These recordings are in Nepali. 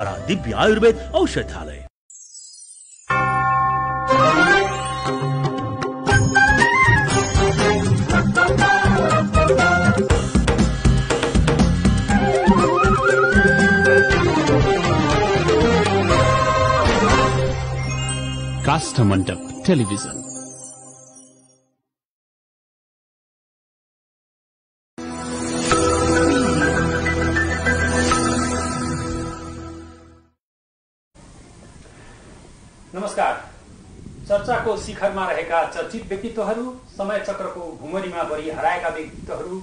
दिव्य आयुर्वेद औषधालय। काष्ठमण्डप टेलिभिजन। नमस्कार। चर्चाको शिखरमा रहेका चर्चित व्यक्तित्वहरू, समय चक्रको भुमरीमा बढी हराएका व्यक्तित्वहरू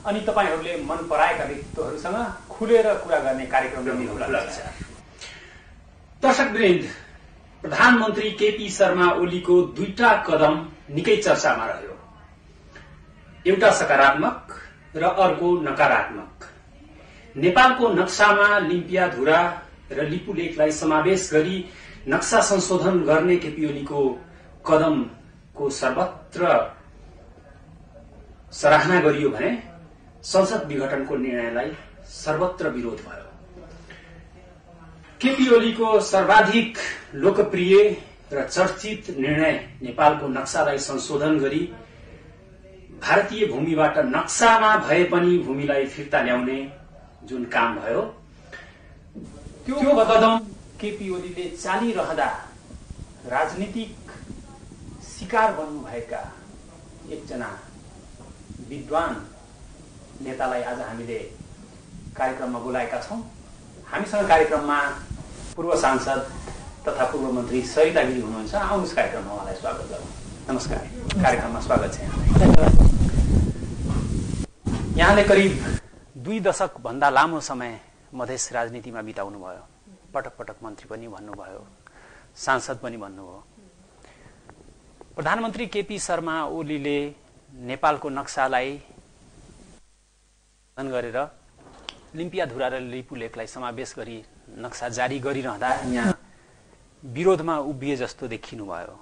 अनि तपाईहरूले मन पराएका व्यक्तित्वहरूसँग खुलेर कुरा गर्ने कार्यक्रम दर्शकवृन्द, प्रधानमन्त्री केपी शर्मा ओलीको दुईटा कदम निकै चर्चामा रह्यो। एउटा सकारात्मक र अर्को नकारात्मक। नेपालको नक्सामा लिम्पियाधुरा र लिपुलेखलाई समावेश गरी नक्सा संशोधन गर्ने केपी ओलीको कदमको सर्वत्र सराहना गरियो भने संसद विघटनको निर्णयलाई सर्वत्र विरोध भयो। केपी ओलीको सर्वाधिक लोकप्रिय र चर्चित निर्णय नेपालको नक्सालाई संशोधन गरी भारतीय भूमिबाट नक्सामा भए पनि भूमिलाई फिर्ता ल्याउने जुन काम भयो, त्यो कदम केपी ओलीले चालिरहँदा राजनीतिक शिकार बन्नुभएका एकजना विद्वान नेतालाई आज हामीले कार्यक्रममा बोलाएका छौं। हामीसँग कार्यक्रममा पूर्व सांसद तथा पूर्व मन्त्री सरिता गिरी हुनुहुन्छ। आउनुहोस्, कार्यक्रममा उहाँलाई स्वागत गरौँ। नमस्कार, कार्यक्रममा स्वागत छ यहाँलाई। यहाँले करिब 2 दशक भन्दा लामो समय मधेस राजनीतिमा बिताउनु भयो। पटक पटक मन्त्री पनि भन्नुभयो, सांसद पनि भन्नुभयो। प्रधानमन्त्री केपी शर्मा ओलीले नेपालको नक्सालाई गरेर लिम्पियाधुरा र लिपुलेखलाई समावेश गरी नक्सा जारी गरिरहँदा यहाँ विरोधमा उभिए जस्तो देखिनु भयो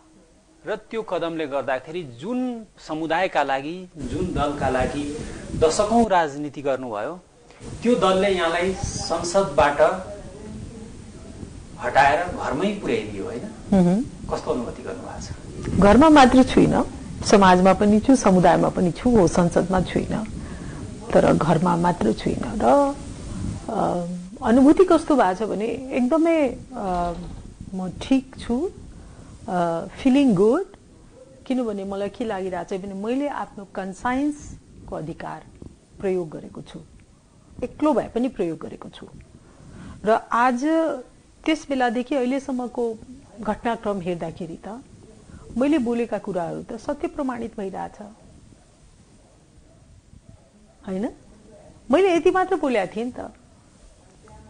र त्यो कदमले गर्दाखेरि जुन समुदायका लागि, जुन दलका लागि दशकौं राजनीति गर्नुभयो, त्यो दलले यहाँलाई संसदबाट हटाएर घरमै पुर्याइदियो, होइन? कस्तो अनुभूति गर्नुभएको छ? घरमा मात्र छुइन, समाजमा पनि छु, समुदायमा पनि छु, हो संसदमा छुइन, तर घरमा मात्र छुइन। र अनुभूति कस्तो भएको छ भने एकदमै म ठीक छु, फिलिङ गुड। किनभने मलाई के लागिरहेछ भने मैले आफ्नो कन्साइन्सको अधिकार प्रयोग गरेको छु, एक्लो भए पनि प्रयोग गरेको छु। र आज त्यस बेलादेखि अहिलेसम्मको घटनाक्रम हेर्दाखेरि त मैले बोलेका कुराहरू त सत्य प्रमाणित भइरहेछ, होइन? मैले यति मात्र बोलेको थिएँ नि त,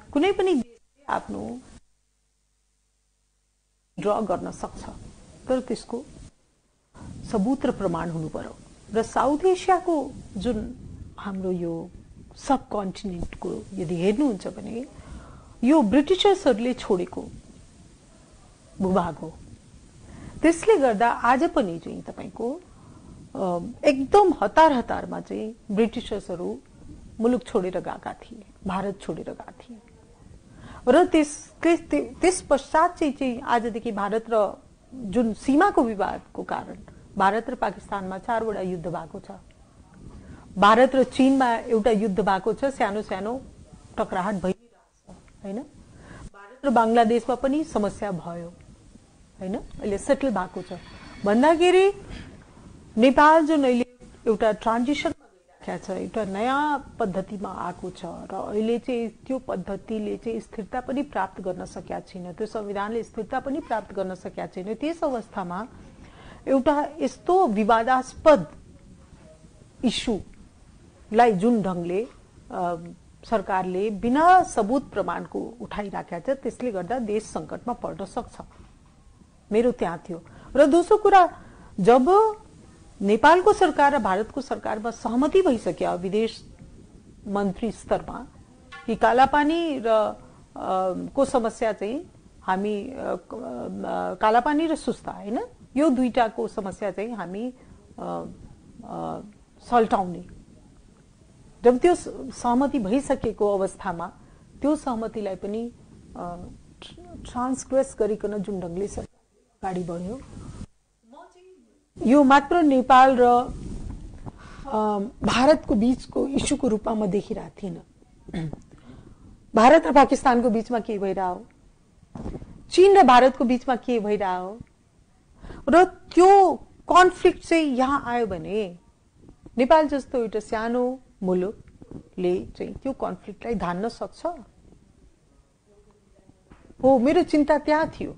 कुनै पनि देशले आफ्नो ड्र गर्न सक्छ, तर त्यसको सबूत र प्रमाण हुनु पर्यो। र साउथ एसियाको जुन हाम्रो यो सब कन्टिनेन्टको यदि हेर्नुहुन्छ भने यो ब्रिटिशर्सहरूले छोडेको भूभाग हो। त्यसले गर्दा आज पनि चाहिँ तपाईको एकदम हतारमा चाहिँ ब्रिटिशर्सहरू मुलुक छोडेर गएका थिए, भारत छोडेर गएका थिए। र त्यस पश्चात चाहिँ आजदेखि भारत र जुन सीमाको विवादको कारण भारत र पाकिस्तानमा 4 वटा युद्ध भएको छ। भारत र चीनमा एउटा युद्ध भएको छ, सानो सानो टकराहट भइरहेछ, हैन? भारत र बंगलादेशमा पनि समस्या भयो, हैन? अहिले सेटल भएको छ भन्दाखेरि नेपाल जुन अहिले एउटा ट्रान्जिसनमा गइरहेको छ, एउटा नयाँ पद्धतिमा आएको छ र अहिले चाहिँ त्यो पद्धतिले चाहिँ स्थिरता पनि प्राप्त गर्न सकेका छैन, त्यो संविधानले स्थिरता पनि प्राप्त गर्न सकेका छैन। त्यस अवस्थामा एउटा यस्तो विवादास्पद इस्युलाई जुन ढंगले सरकारले बिना सबूत प्रमाणको उठाइराखेको छ, त्यसले गर्दा देश संकटमा पर्न सक्छ। मेरो त्यहाँ थियो। र दोस्रो कुरा, जब नेपालको सरकार र भारतको सरकारमा सहमति भइसक्यो विदेश मन्त्री स्तरमा कि कालापानी र को समस्या चाहिँ हामी कालापानी र सुस्ता, हैन, यो दुईटाको समस्या चाहिँ हामी सल्टाउने, जब त्यो सहमति भइसकेको अवस्थामा त्यो सहमतिलाई पनि ट्रान्सग्रेस गरिकन जुन ढङ्गले अगाडि बढ्यो यो मात्र नेपाल र भारतको बीचको इस्युको रूपमा म देखिरहेको थिइनँ। भारत र पाकिस्तानको बीचमा के भइरह्यो, चीन र भारतको बीचमा के भइरह्यो र त्यो कन्फ्लिक्ट चाहिँ यहाँ आयो भने नेपाल जस्तो एउटा सानो मुलुकले चाहिँ त्यो कन्फ्लिक्टलाई धान्न सक्छ? हो, मेरो चिन्ता त्यहाँ थियो।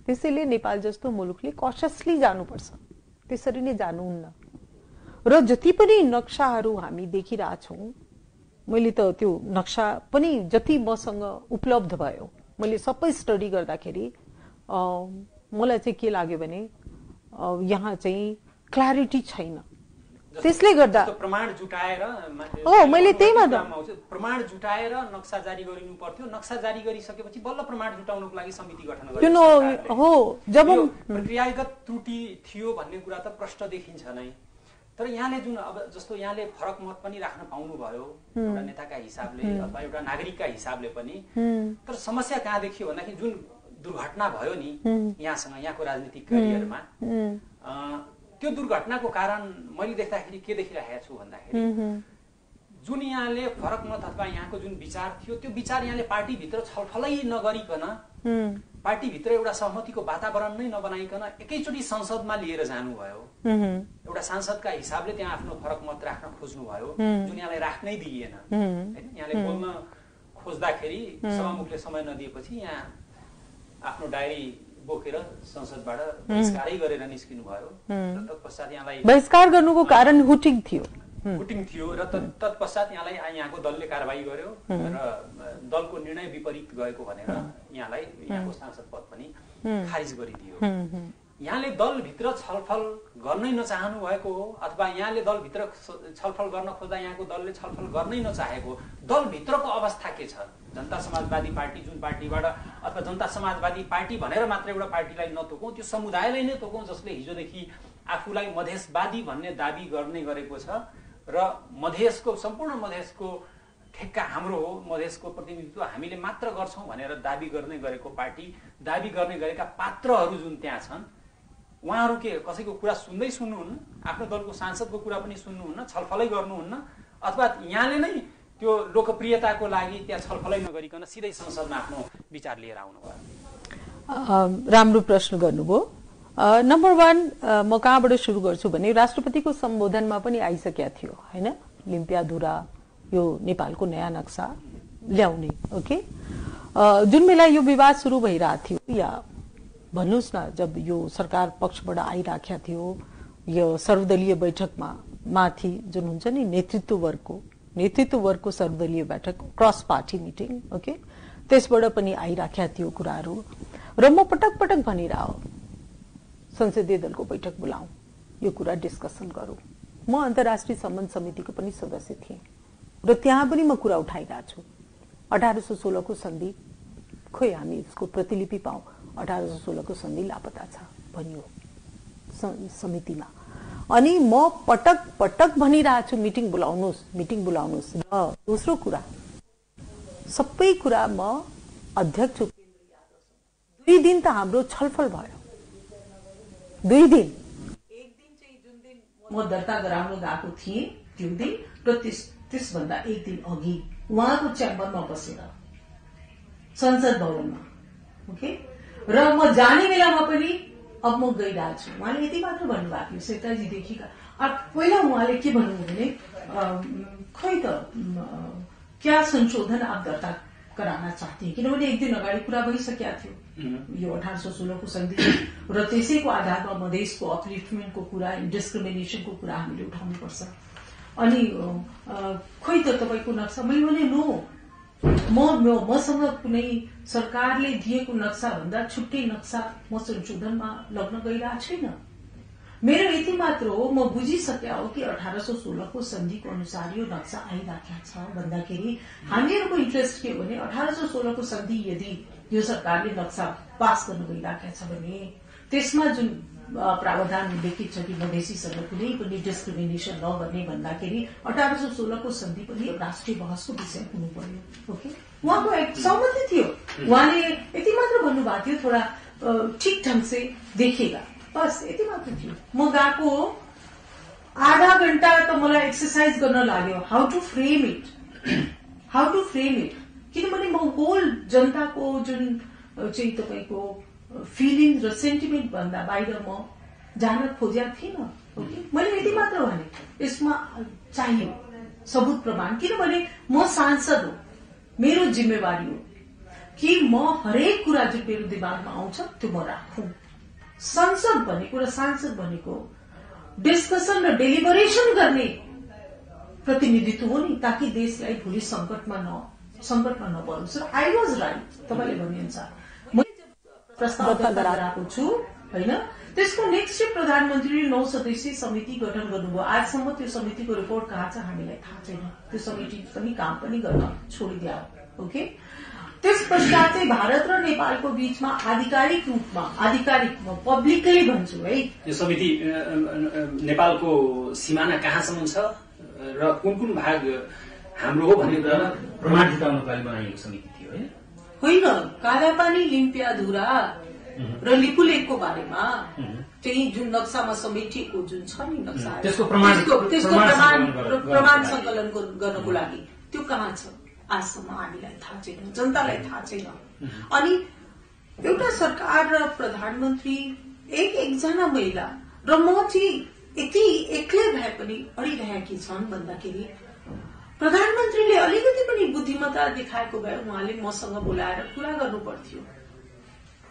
त्यसैले नेपाल जस्तो मुलुकले कसियसली जानुपर्छ, त्यसरी नै जानुहुन्न। र जति पनि नक्साहरू हामी देखिरहेछौँ, मैले त त्यो नक्सा पनि जति मसँग उपलब्ध भयो मैले सबै स्टडी गर्दाखेरि मलाई चाहिँ के लाग्यो भने यहाँ चाहिँ क्ल्यारिटी छैन। त्यसले गर्दा प्रमाण जुटाएर मैले त्यहीमा प्रमाण जुटाएर नक्सा जारी गरिनु पर्थ्यो। नक्सा जारी गरिसकेपछि बल्ल प्रमाण जुटाउनको लागि समिति गठन गर्नु हो। जब प्रक्रियागत त्रुटि थियो भन्ने कुरा त प्रष्ट देखिन्छ नै। तर यहाँले जुन अब जस्तो यहाँले फरक मत पनि राख्न पाउनु भयो एउटा नेताका हिसाबले अथवा एउटा नागरिकका हिसाबले पनि, तर समस्या कहाँ देखियो भन्दाखेरि जुन दुर्घटना भयो नि यहाँसँग, यहाँको राजनीतिक करियरमा, त्यो दुर्घटनाको कारण मैले देख्दाखेरि के देखिरहेको छु भन्दाखेरि जुन यहाँले फरक मत अथवा यहाँको जुन विचार थियो त्यो विचार यहाँले पार्टीभित्र छलफलै नगरिकन, पार्टीभित्र एउटा सहमतिको वातावरण नै नबनाइकन एकैचोटि संसदमा लिएर जानुभयो। एउटा सांसदका हिसाबले त्यहाँ आफ्नो फरक मत राख्न खोज्नुभयो जुन यहाँलाई राख्नै दिइएन हैन। यहाँले बोल्न खोज्दाखेरि सभामुखले समय नदिएपछि यहाँ आफ्नो डायरी बोकेर संसदबाट बहिष्कारै गरेर निस्किनु भयो। तत्पश्चात यहाँलाई बहिष्कार गर्नुको कारण हुटिङ थियो र तत्पश्चात यहाँलाई यहाँको दलले कारबाही गर्यो र दलको निर्णय विपरीत गएको भनेर यहाँलाई यहाँको सांसद पद पनि खारिज गरिदियो। यहाँले दलभित्र छलफल गर्नै नचाहनु भएको हो अथवा यहाँले दलभित्र छलफल गर्न खोज्दा यहाँको दलले छलफल गर्नै नचाहेको, दलभित्रको अवस्था के छ? जनता समाजवादी पार्टी जुन पार्टीबाट अथवा जनता समाजवादी पार्टी भनेर मात्र एउटा पार्टीलाई नतोकौं, त्यो समुदायलाई नै तोकौं जसले हिजोदेखि आफूलाई मधेसवादी भन्ने दाबी गर्ने गरेको छ र मधेसको सम्पूर्ण मधेसको ठेक्का हाम्रो हो, मधेसको प्रतिनिधित्व हामीले मात्र गर्छौं भनेर दाबी गर्ने गरेको पार्टी, दाबी गर्ने गरेका पात्रहरू जुन त्यहाँ छन्, उहाँहरू के कसैको कुरा सुन्नुहुन्न? आफ्नो दलको सांसदको कुरा पनि सुन्नुहुन्न, छलफलै गर्नुहुन्न, अथवा यहाँले नै त्यो लोकप्रियताको लागि त्यहाँ छलफलै नगरिकन सिधै संसदमा आफ्नो विचार लिएर आउनुभयो? राम्रो प्रश्न गर्नुभयो। नम्बर 1 म कहाँबाट सुरु गर्छु भने राष्ट्रपतिको सम्बोधनमा पनि आइसकेको थियो हैन, लिम्पियाधुरा यो नेपालको नयाँ नक्सा ल्याउने। ओके, जुन बेला यो विवाद सुरु भइरहेको थियो या भन्नुस् न जब यो सरकार पक्षबाट आइराखेको थियो यो सर्वदलीय बैठकमा माथि जुन हुन्छ नि नेतृत्व वर्गको सर्वदलीय बैठक, क्रस पार्टी मिटिङ, ओके, त्यसबाट पनि आइराखेका थियो कुराहरू र म पटक पटक भनिरह संसदीय दलको बैठक बोलाऊ, यो कुरा डिस्कसन गरौं। म अन्तर्राष्ट्रिय सम्बन्ध समितिको पनि सदस्य थिएँ र त्यहाँ पनि म कुरा उठाइरहेको छु। 1816 को सन्धि खोइ हामी यसको प्रतिलिपि पाऊ, 1816 को सन्धि लापता छ भनियो समितिमा। अनि म पटक पटक भनिरहेको छु मिटिङ बोलाउनुस्। र दोस्रो कुरा, सबै कुरा म अध्यक्ष 2 दिन त हाम्रो छलफल भयो। 2 दिन, एक दिन चाहिँ जुन दिन म दर्ता गराउन गएको थिएँ त्यो दिन र त्यसभन्दा एक दिन अघि उहाँको च्याम्बरमा बसेर संसद भवनमा, ओके, र म जाने बेलामा पनि अब म गइरहेको छु। उहाँले यति मात्र भन्नुभएको थियो सेताजीदेखि पहिला उहाँले के भन्नुभयो भने खै त क्या संशोधन आप दर्ता कराना चाहते हैं, किनभने एक दिन अगाडि कुरा भइसकेको थियो यो 1816 को सन्धि र त्यसैको आधारमा मधेसको अपलिफ्टमेन्टको कुरा, डिस्क्रिमिनेसनको कुरा हामीले उठाउनुपर्छ। अनि खोइ त तपाईको नक्सा, मैले भने नो, मसँग कुनै सरकारले दिएको नक्सा भन्दा छुट्टै नक्सा म संशोधनमा लग्न गइरहेको छैन। मेरो यति मात्र हो, म बुझिसके हो कि 1816 को सन्धिको अनुसार यो नक्सा आइराखेको छ भन्दाखेरि हामीहरूको इन्ट्रेस्ट के हो भने 1816 को सन्धि यदि यो सरकारले नक्सा पास गर्न गइराखेको छ भने त्यसमा जुन प्रावधान उल्लेखित छ कि मधेसीसँग कुनै पनि डिस्क्रिमिनेसन नगर्ने भन्दाखेरि 1816 को सन्धि पनि राष्ट्रिय बहसको विषय हुनु पर्यो। ओके, उहाँको सहमति थियो उहाँले यति मात्र भन्नुभएको थियो, थोड़ा ठिक ढंग से देखेगा, बस यति मात्र थियो। म गएको आधा घण्टा त मलाई एक्सरसाइज गर्न लाग्यो, हाउ टू फ्रेम इट। किनभने म होल जनताको जुन चाहिँ तपाईँको फिलिङ र सेन्टिमेन्ट भन्दा बाहिर म जान खोजेको थिइनँ। ओके, मैले यति मात्र भने, यसमा चाहियो सबुत प्रमाण। किनभने म सांसद हो, मेरो जिम्मेवारी हो कि म हरेक कुरा जुन मेरो दिमागमा आउँछ त्यो म राखौं। संसद भनेको र सांसद भनेको डिस्कसन र डेलिबरेसन गर्ने प्रतिनिधित्व हो नि, ताकि देशलाई भोलि संकटमा नपरोस्। आई वाज राइट, तपाईँले भने अनुसार मैले प्रस्ताव दर्ता गराएको छु होइन। त्यसको नेक्स्ट डे प्रधानमन्त्रीले 9 सदस्यीय समिति गठन गर्नुभयो। आजसम्म त्यो समितिको रिपोर्ट कहाँ छ हामीलाई थाहा छैन। त्यो समिति पनि काम पनि गर्न छोडिदियो। ओके, त्यस पश्चात चाहिँ भारत र नेपालको बीचमा आधिकारिक रूपमा पब्लिकली भन्छु है, यो समिति नेपालको सिमाना कहाँसम्म छ र कुन भाग हाम्रो हो भन्ने कुरा प्रमाण जुटाउनको लागि बनाइएको समिति थियो होइन। कालापानी, लिम्पियाधुरा र लिपुलेखको बारेमा चाहिँ जुन नक्सामा समेटिएको जुन छ नि नक्सा, त्यसको प्रमाण संकलन गर्नको लागि त्यो कहाँ छ आजसम्म हामीलाई थाहा छैन, जनतालाई थाहा छैन। अनि एउटा सरकार र प्रधानमन्त्री एकजना महिला र म चाहिँ यति एक्लै भए पनि अडिरहेकी छन् भन्दाखेरि प्रधानमन्त्रीले अलिकति पनि बुद्धिमत्ता देखाएको भए उहाँले मसँग बोलाएर कुरा गर्नु पर्थ्यो।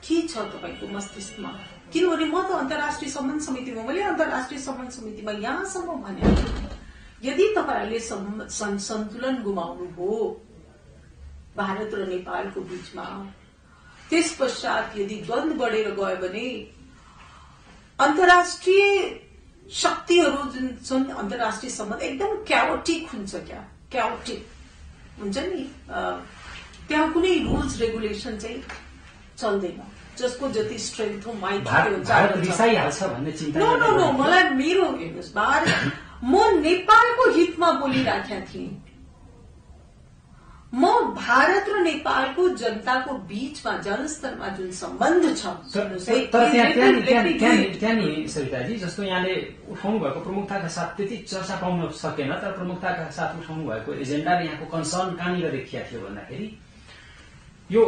के छ तपाईँको मस्तिष्कमा? किनभने म त अन्तर्राष्ट्रिय सम्बन्ध समितिमा, मैले अन्तर्राष्ट्रिय सम्बन्ध समितिमा यहाँसम्म भने यदि तपाईँहरूले सन्तुलन गुमाउनु हो भारत र नेपालको बीचमा, त्यस पश्चात यदि द्वन्द्व बढेर गयो भने अन्तर्राष्ट्रिय शक्तिहरू जुन छन्, अन्तर्राष्ट्रिय सम्बन्ध एकदम क्याओटिक हुन्छ। क्याओटिक हुन्छ नि, त्यहाँ कुनै रुल्स रेगुलेसन चाहिँ चल्दैन, जसको जति स्ट्रेन्थ हो माइट हुन्छ। मलाई मेरो हेर्नुहोस्, म नेपालको हितमा बोलिराखेका थिएँ। म भारत र नेपालको जनताको बीचमा जनस्तरमा जुन सम्बन्ध छ, त्यहाँनिर सरिताजी जस्तो यहाँले उठाउनु भएको प्रमुखताका साथ त्यति चर्चा पाउन सकेन, तर प्रमुखताका साथ उठाउनु भएको एजेन्डाले यहाँको कन्सर्न कहाँनिर देखिया थियो भन्दाखेरि यो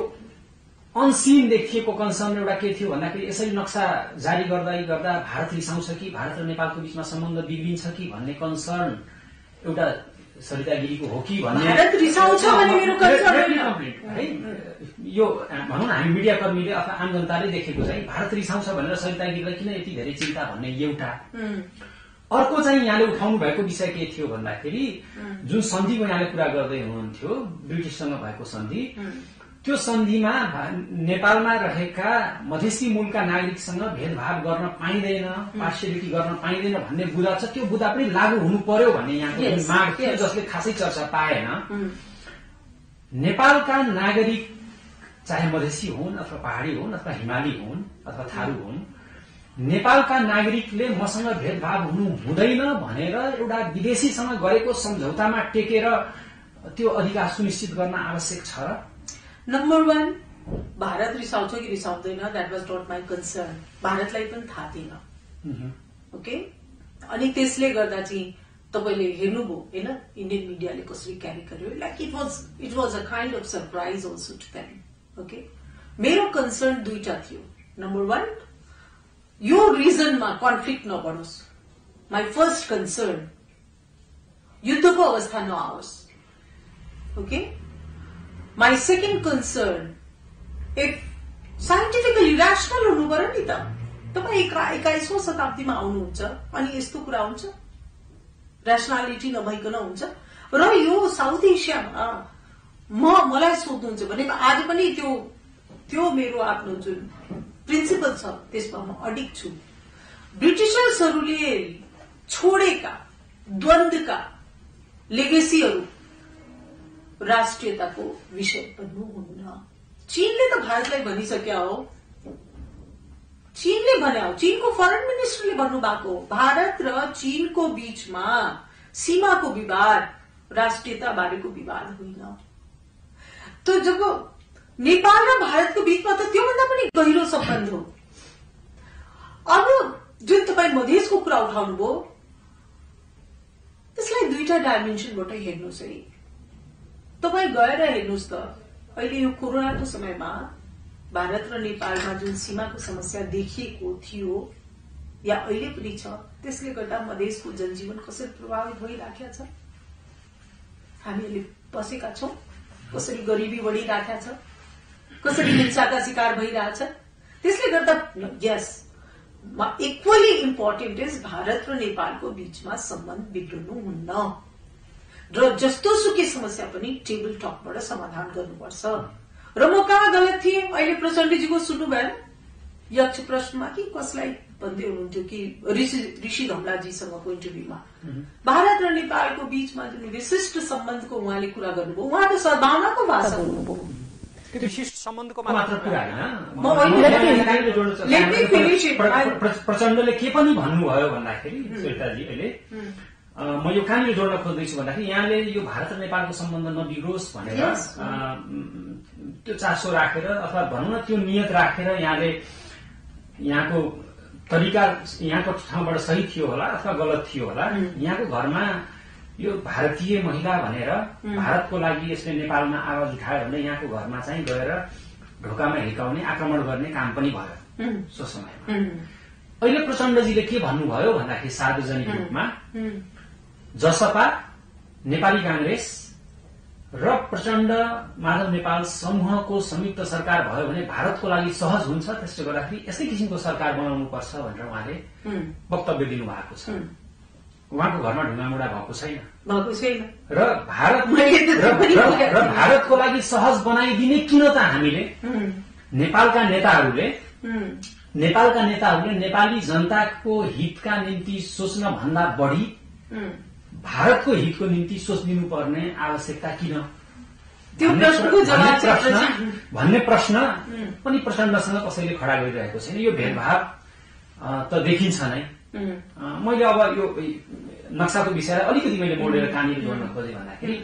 अनसिन देखिएको कन्सर्न एउटा के थियो भन्दाखेरि यसरी नक्सा जारी गर्दा भारत रिसाउँछ कि भारत र नेपालको बीचमा सम्बन्ध बिग्रिन्छ कि भन्ने कन्सर्न एउटा सरितागिरीको हो कि भन्ने है। यो भनौँ न, हामी मिडिया कर्मीले अथवा आम जनताले देखेको चाहिँ भारत रिसाउँछ भनेर सरितागिरीलाई किन यति धेरै चिन्ता भन्ने एउटा। अर्को चाहिँ यहाँले उठाउनु भएको विषय के थियो भन्दाखेरि जुन सन्धिको यहाँले कुरा गर्दै हुनुहुन्थ्यो, ब्रिटिससँग भएको सन्धि, त्यो सन्धिमा नेपालमा रहेका मधेसी मूलका नागरिकसँग भेदभाव गर्न पाइँदैन, पार्सियलिटी गर्न पाइँदैन भन्ने बुदा छ। त्यो बुदा पनि लागू हुनु पर्यो भन्ने यहाँको माग थियो, जसले खासै चर्चा पाएन। नेपालका नागरिक चाहे मधेसी हुन् अथवा पहाडी हुन् अथवा हिमाली हुन् अथवा थारू हुन्, नेपालका नागरिकले मसँग भेदभाव हुनु हुँदैन भनेर एउटा विदेशीसँग गरेको सम्झौतामा टेकेर त्यो अधिकार सुनिश्चित गर्न आवश्यक छ। नम्बर 1, भारत रिसाउँछ कि रिसाउँदैन, that was not my concern. भारतलाई पनि थाहा थिएन। ओके, अनि त्यसले गर्दा चाहिँ तपाईँले हेर्नुभयो होइन, इन्डियन मिडियाले कसरी क्यारी गर्यो, like it was a kind of surprise also to them. Okay, मेरो कन्सर्न दुईटा थियो। नम्बर 1, यो रिजनमा कन्फ्लिक्ट नबढोस्। माई फर्स्ट कन्सर्न युद्धको अवस्था नआओस्। Okay, my second concern, if scientifically rational हुनु पर्यो नि त। तपाईँ 21औं शताब्दीमा आउनुहुन्छ अनि यस्तो कुरा हुन्छ, रेशनालिटी नभइकन हुन्छ। र यो साउथ एसियामा मलाई सोध्नुहुन्छ भने आज पनि त्यो मेरो आफ्नो जुन प्रिन्सिपल छ त्यसमा म अडिग छु। ब्रिटिशर्सहरूले छोडेका द्वन्द्वका लेगेसीहरू राष्ट्रियताको विषय बन्नुहुन्न। चीनले त भारतलाई भनिसक्यो हो, चीनले भने हो, चीनको फरेन मिनिस्टरले भन्नुभएको भारत र चीनको बीचमा सीमाको विवाद राष्ट्रियता बारेको विवाद होइन। तो जब नेपाल र भारतको बीचमा त त्योभन्दा पनि गहिरो सम्बन्ध हो। अब जुन तपाईँ मधेसको कुरा उठाउनुभयो त्यसलाई दुईटा डाइमेन्सनबाट हेर्नुहोस् है। तपाईँ गएर हेर्नुहोस् त अहिले यो कोरोनाको समयमा भारत र नेपालमा जुन सीमाको समस्या देखिएको थियो या अहिले पनि छ, त्यसले गर्दा मधेसको जनजीवन कसरी प्रभावित भइराखेको छ, हामीहरूले बसेका छौं, कसरी गरिबी बढिराखेको छ, कसरी हिंसाका शिकार भइरहेछ। त्यसले गर्दा यस इक्वली इम्पोर्टेन्ट इज भारत र नेपालको बीचमा सम्बन्ध बिग्रनु हुन्न र जस्तो सुकै समस्या पनि टेबल टकबाट समाधान गर्नुपर्छ। र म कहाँ गलत थिएँ अहिले प्रचण्डजीको सुन्नु भएन? यक्ष प्रश्नमा कि कसलाई भन्दै हुनुहुन्थ्यो कि ऋषि धमलाजीसँगको इन्टरभ्यूमा भारत र नेपालको बीचमा जुन विशिष्ट सम्बन्धको उहाँले कुरा गर्नुभयो, उहाँको सद्भावनाको भाषा बोल्नुभयो। विशिष्ट सम्बन्धको मात्र कुरा होइन। प्रचण्डले के पनि भन्नुभयो भन्दाखेरि श्वेताजी अहिले म यो कहाँनिर जोड्न खोज्दैछु भन्दाखेरि यहाँले यो भारत र नेपालको सम्बन्ध नबिग्रोस् भनेर त्यो चासो राखेर अथवा भनौँ न त्यो नियत राखेर यहाँले यहाँको तरिका यहाँको ठाउँबाट सही थियो होला अथवा गलत थियो होला। यहाँको घरमा यो भारतीय महिला भनेर भारतको लागि यसले नेपालमा आवाज उठायो भने यहाँको घरमा चाहिँ गएर ढोकामा हिर्काउने आक्रमण गर्ने काम पनि भयो सो समयमा। अहिले प्रचण्डजीले के भन्नुभयो भन्दाखेरि सार्वजनिक रूपमा जसपा, नेपाली कांग्रेस र प्रचण्ड माधव नेपाल समूहको संयुक्त सरकार भयो भने भारतको लागि सहज हुन्छ, त्यसले गर्दाखेरि यस्तै किसिमको सरकार बनाउनुपर्छ भनेर उहाँले वक्तव्य दिनुभएको छ। उहाँको घरमा ढुङ्गामुढा भएको छैन र भारतको लागि सहज बनाइदिने किन त हामीले नेपालका नेताहरूले नेपाली जनताको हितका निम्ति सोच्न भन्दा बढी भारतको हितको निम्ति सोचिदिनु पर्ने आवश्यकता किन भन्ने प्रश्न पनि प्रचण्डसँग कसैले खडा गरिरहेको छैन। यो भेदभाव त देखिन्छ नै। मैले अब यो नक्साको विषयलाई अलिकति मैले मोडेर कहाँनिर जोड्न खोजेँ भन्दाखेरि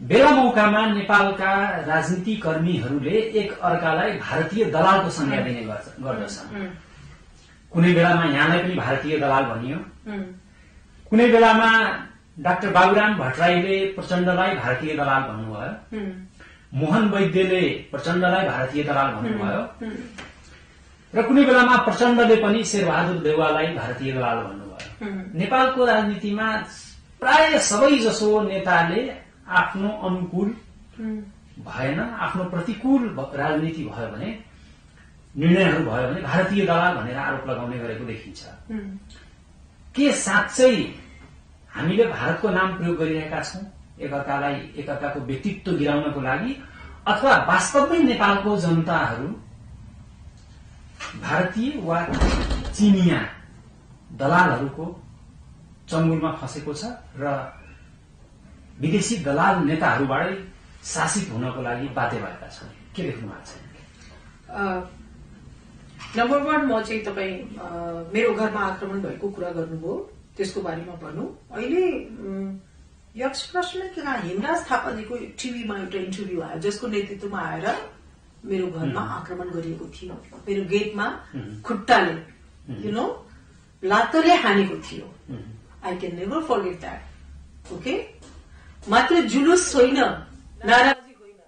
बेला मौकामा नेपालका राजनीति कर्मीहरूले एक अर्कालाई भारतीय दलालको संज्ञा दिने गर्दछ। कुनै बेलामा यहाँलाई पनि भारतीय दलाल भनियो, कुनै बेलामा डाक्टर बाबुराम भट्टराईले प्रचण्डलाई भारतीय दलाल भन्नुभयो, मोहन वैद्यले प्रचण्डलाई भारतीय दलाल भन्नुभयो र कुनै बेलामा प्रचण्डले पनि शेरबहादुर देउवालाई भारतीय दलाल भन्नुभयो। नेपालको राजनीतिमा प्राय सबै जसो नेताले आफ्नो अनुकूल भएन, आफ्नो प्रतिकूल राजनीति भयो भने, निर्णयहरू भयो भने भारतीय दलाल भनेर आरोप लगाउने गरेको देखिन्छ। के साँच्चै हामीले भारतको नाम प्रयोग गरिरहेका छौं एकअर्काको व्यक्तित्व गिराउनको लागि, अथवा वास्तवमै नेपालको जनताहरू भारतीय वा चीनिया दलालहरूको चंगुलमा फँसेको छ र विदेशी दलाल नेताहरूबाटै शासित हुनको लागि बाध्य भएका छन्? के लेख्नु भएको छ? नम्बर 1 म चाहिँ तपाईँ मेरो घरमा आक्रमण भएको कुरा गर्नुभयो, त्यसको बारेमा भन्नु। अहिले यक्ष प्रश्न के हेमराज थापाजीको टिभीमा एउटा इन्टरभ्यू आयो जसको नेतृत्वमा आएर मेरो घरमा आक्रमण गरिएको थियो। मेरो गेटमा खुट्टाले लात्तले हानेको थियो। I can never forget that. Okay, मात्र जुलुस होइन, नाराजी होइन।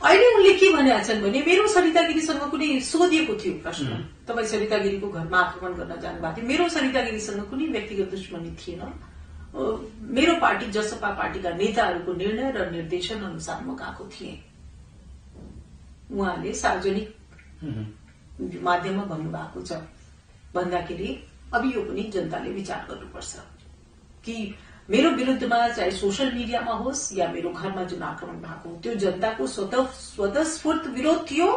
अहिले उनले के भनेका छन् भने मेरो सरिता गिरीसँग कुनै सोधिएको थियो प्रश्न, तपाईँ सरिता गिरीको घरमा आक्रमण गर्न जानुभएको थियो। मेरो सरिता गिरीसँग कुनै व्यक्तिगत दुश्मनी थिएन। मेरो पार्टी जसपा पार्टीका नेताहरूको निर्णय र निर्देशन अनुसार म गएको थिएँ। उहाँले सार्वजनिक माध्यममा भन्नुभएको छ। भन्दाखेरि अब यो पनि जनताले विचार गर्नुपर्छ कि मेरो विरुद्धमा चाहे सोशल मिडियामा होस् या मेरो घरमा जुन आक्रमण भएको त्यो जनताको स्वतस्फूर्त विरोध थियो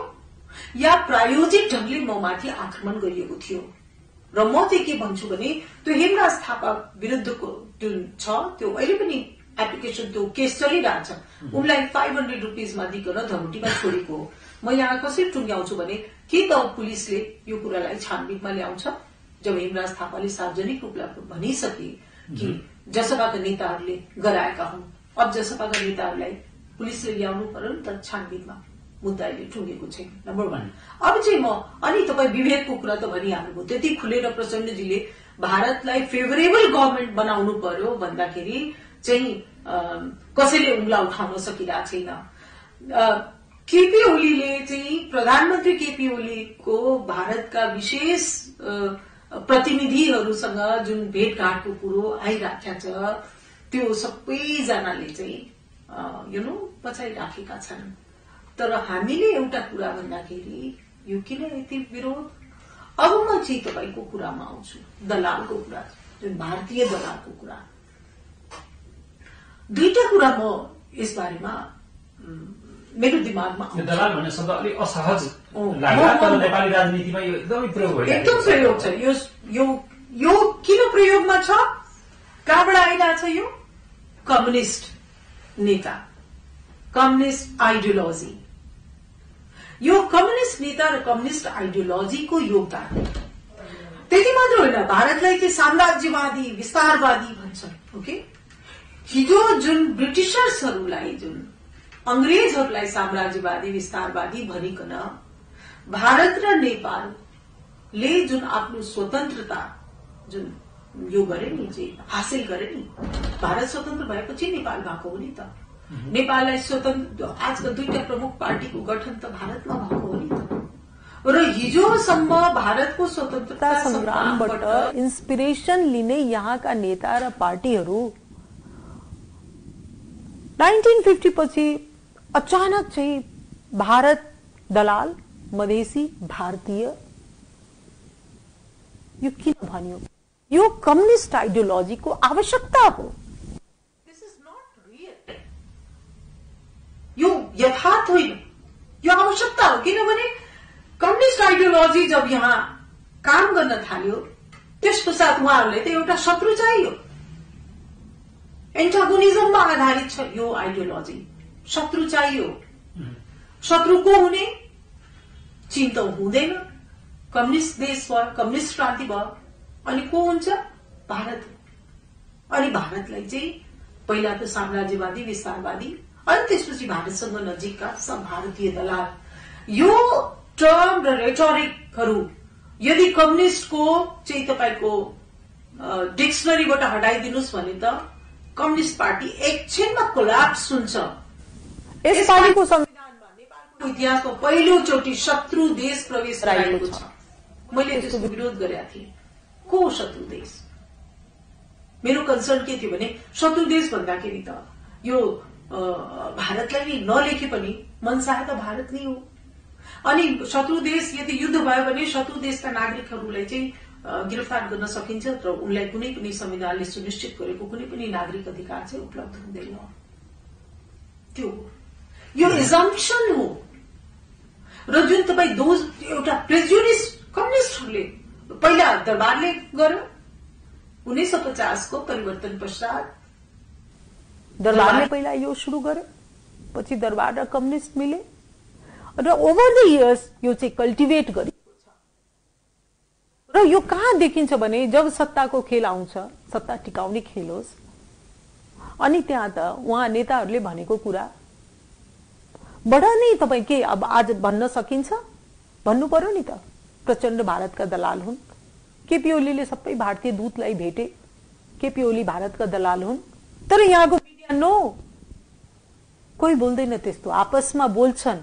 या प्रायोजित ढंगले म माथि आक्रमण गरिएको थियो। र म चाहिँ के भन्छु भने त्यो हेमराज थापा विरुद्धको जुन छ त्यो अहिले पनि एप्लिकेसन त्यो केस चलिरहेछ। उनलाई 500 रुपियाँमा दिइकन धमुटीमा छोडेको हो। म यहाँ कसरी टुङ्ग्याउँछु भने के त पुलिसले यो कुरालाई छानबिनमा ल्याउँछ जब हेमराज थापाले सार्वजनिक रूपमा भनिसके कि जसपाका नेताहरूले गराएका हुन्। अब जसपाका नेताहरूलाई पुलिसले ल्याउनु पर्यो नि त छानबिनमा, मुद्दा अहिले टुङ्गेको छैन, नम्बर 1। अब चाहिँ म अनि तपाईँ विभेदको कुरा त भनिहाल्नुभयो, त्यति खुलेर प्रचण्डजीले भारतलाई फेभरेबल गभर्मेन्ट बनाउनु पर्यो भन्दाखेरि चाहिँ कसैले उंगला उठाउन सकिरहेको छैन। केपी ओलीले चाहिँ प्रधानमन्त्री केपी ओलीको भारतका विशेष प्रतिनिधिहरूसँग जुन भेटघाटको कुरो आइराखेका छ, त्यो सबैजनाले चाहिँ पछाइराखेका छन्। तर हामीले एउटा कुरा भन्दाखेरि यो किन यति विरोध? अब म चाहिँ तपाईको कुरामा आउँछु, दलालको कुरा, जुन भारतीय दलालको कुरा। दुईटा कुरा म यस बारेमा मेरो दिमागमा आउँछ। दलाल भन्ने शब्द अलिक असहज लाग्यो, तर नेपाली राजनीतिमा यो एकदमै प्रयोग भइरहेको छ। एकदम प्रयोग छ। यो किन प्रयोगमा छ? कहाँबाट आइरहेछ? यो कम्युनिस्ट नेता, कम्युनिस्ट आइडियोलोजी, यो कम्युनिस्ट नेता र कम्युनिस्ट आइडियोलोजीको योगदान। त्यति मात्र होइन, भारतलाई चाहिँ साम्राज्यवादी विस्तारवादी भन्छन्। ओके, हिजो जुन ब्रिटिशर्सहरूलाई, जुन अंग्रेजहरूलाई साम्राज्यवादी विस्तारवादी भनिकन भारत र नेपालले जुन आफ्नो स्वतन्त्रता जुन यो गरे नि, चाहिँ हासिल गरे नि, भारत स्वतन्त्र भएपछि नेपाल भएको हो नि त। नेपाललाई स्वतन्त्र, आजकल दुईटा प्रमुख पार्टीको गठन त भारतमा भएको हो नि त। र हिजोसम्म भारतको स्वतन्त्रता संग्रामबाट इन्स्पिरेसन लिने यहाँका नेता र पार्टीहरू 1950 पछि अचानक चाहिँ भारत दलाल, मधेसी भारतीय, यो किन भन्यो? यो कम्युनिस्ट आइडियोलोजीको आवश्यकता हो। दिस इज नट रियल, यो यथार्थ होइन, यो आवश्यकता हो। किनभने कम्युनिस्ट आइडियोलोजी जब यहाँ काम गर्न थाल्यो, त्यस पश्चात उहाँहरूलाई त एउटा शत्रु चाहियो। एन्टागोनिजममा आधारित छ यो आइडियोलोजी, शत्रु चाहियो। शत्रु को हुने? चीन त हुँदैन, कम्युनिस्ट देश भयो, कम्युनिस्ट क्रान्ति भयो। अनि को हुन्छ? भारत। अनि भारतलाई चाहिँ पहिला त साम्राज्यवादी विस्तारवादी, अनि त्यसपछि भारतसँग नजिकका सब भारतीय दलाल, यो टर्म र रेटोरिकहरू यदि कम्युनिस्टको चाहिँ तपाईको डिक्सनरीबाट हटाइदिनुस् भने त कम्युनिस्ट पार्टी एकछिनमा कोल्याप्स हुन्छ। यस पार्टीको संविधानमा नेपालको इतिहासमा पहिलोचोटि शत्रु देश प्रवेश गराएको छ। मैले त्यसको विरोध गरेका थिएँ। को शत्रु देश? मेरो कन्सर्न के थियो भने शत्रु देश भन्दाखेरि त यो भारतलाई नै नलेखे पनि मनसाहे त भारत नै हो। अनि शत्रु देश यदि युद्ध भयो भने शत्रु देशका नागरिकहरूलाई चाहिँ गिरफ्तार गर्न सकिन्छ, तर उनलाई कुनै पनि संविधानले सुनिश्चित गरेको कुनै पनि नागरिक अधिकार चाहिँ उपलब्ध हुँदैन। त्यो यो एजम्पसन हो। र जुन तपाईँ एउटा प्रेजुडिस कम्युनिस्टहरूले पहिला दरबारले गर्यो, 1950 को परिवर्तन पश्चात दरबारले पहिला यो शुरू गर्यो, पछि दरबार र कम्युनिस्ट मिले र ओभर द इयर्स यो चाहिँ कल्टिभेट गरिएको छ। र यो कहाँ देखिन्छ भने जब सत्ताको खेल आउँछ, सत्ता टिकाउने खेल होस्, अनि त्यहाँ त उहाँ नेताहरूले भनेको कुरा बडा नै तपाईँ के अब आज भन्न सकिन्छ? भन्नु पर्यो नि त। प्रचण्ड भारतका दलाल हुन्, केपी ओलीले सबै भारतीय दूतलाई भेटे, केपी ओली भारतका दलाल हुन्। तर यहाँको मिडिया नो, कोही बोल्दैन त्यस्तो। आपसमा बोल्छन्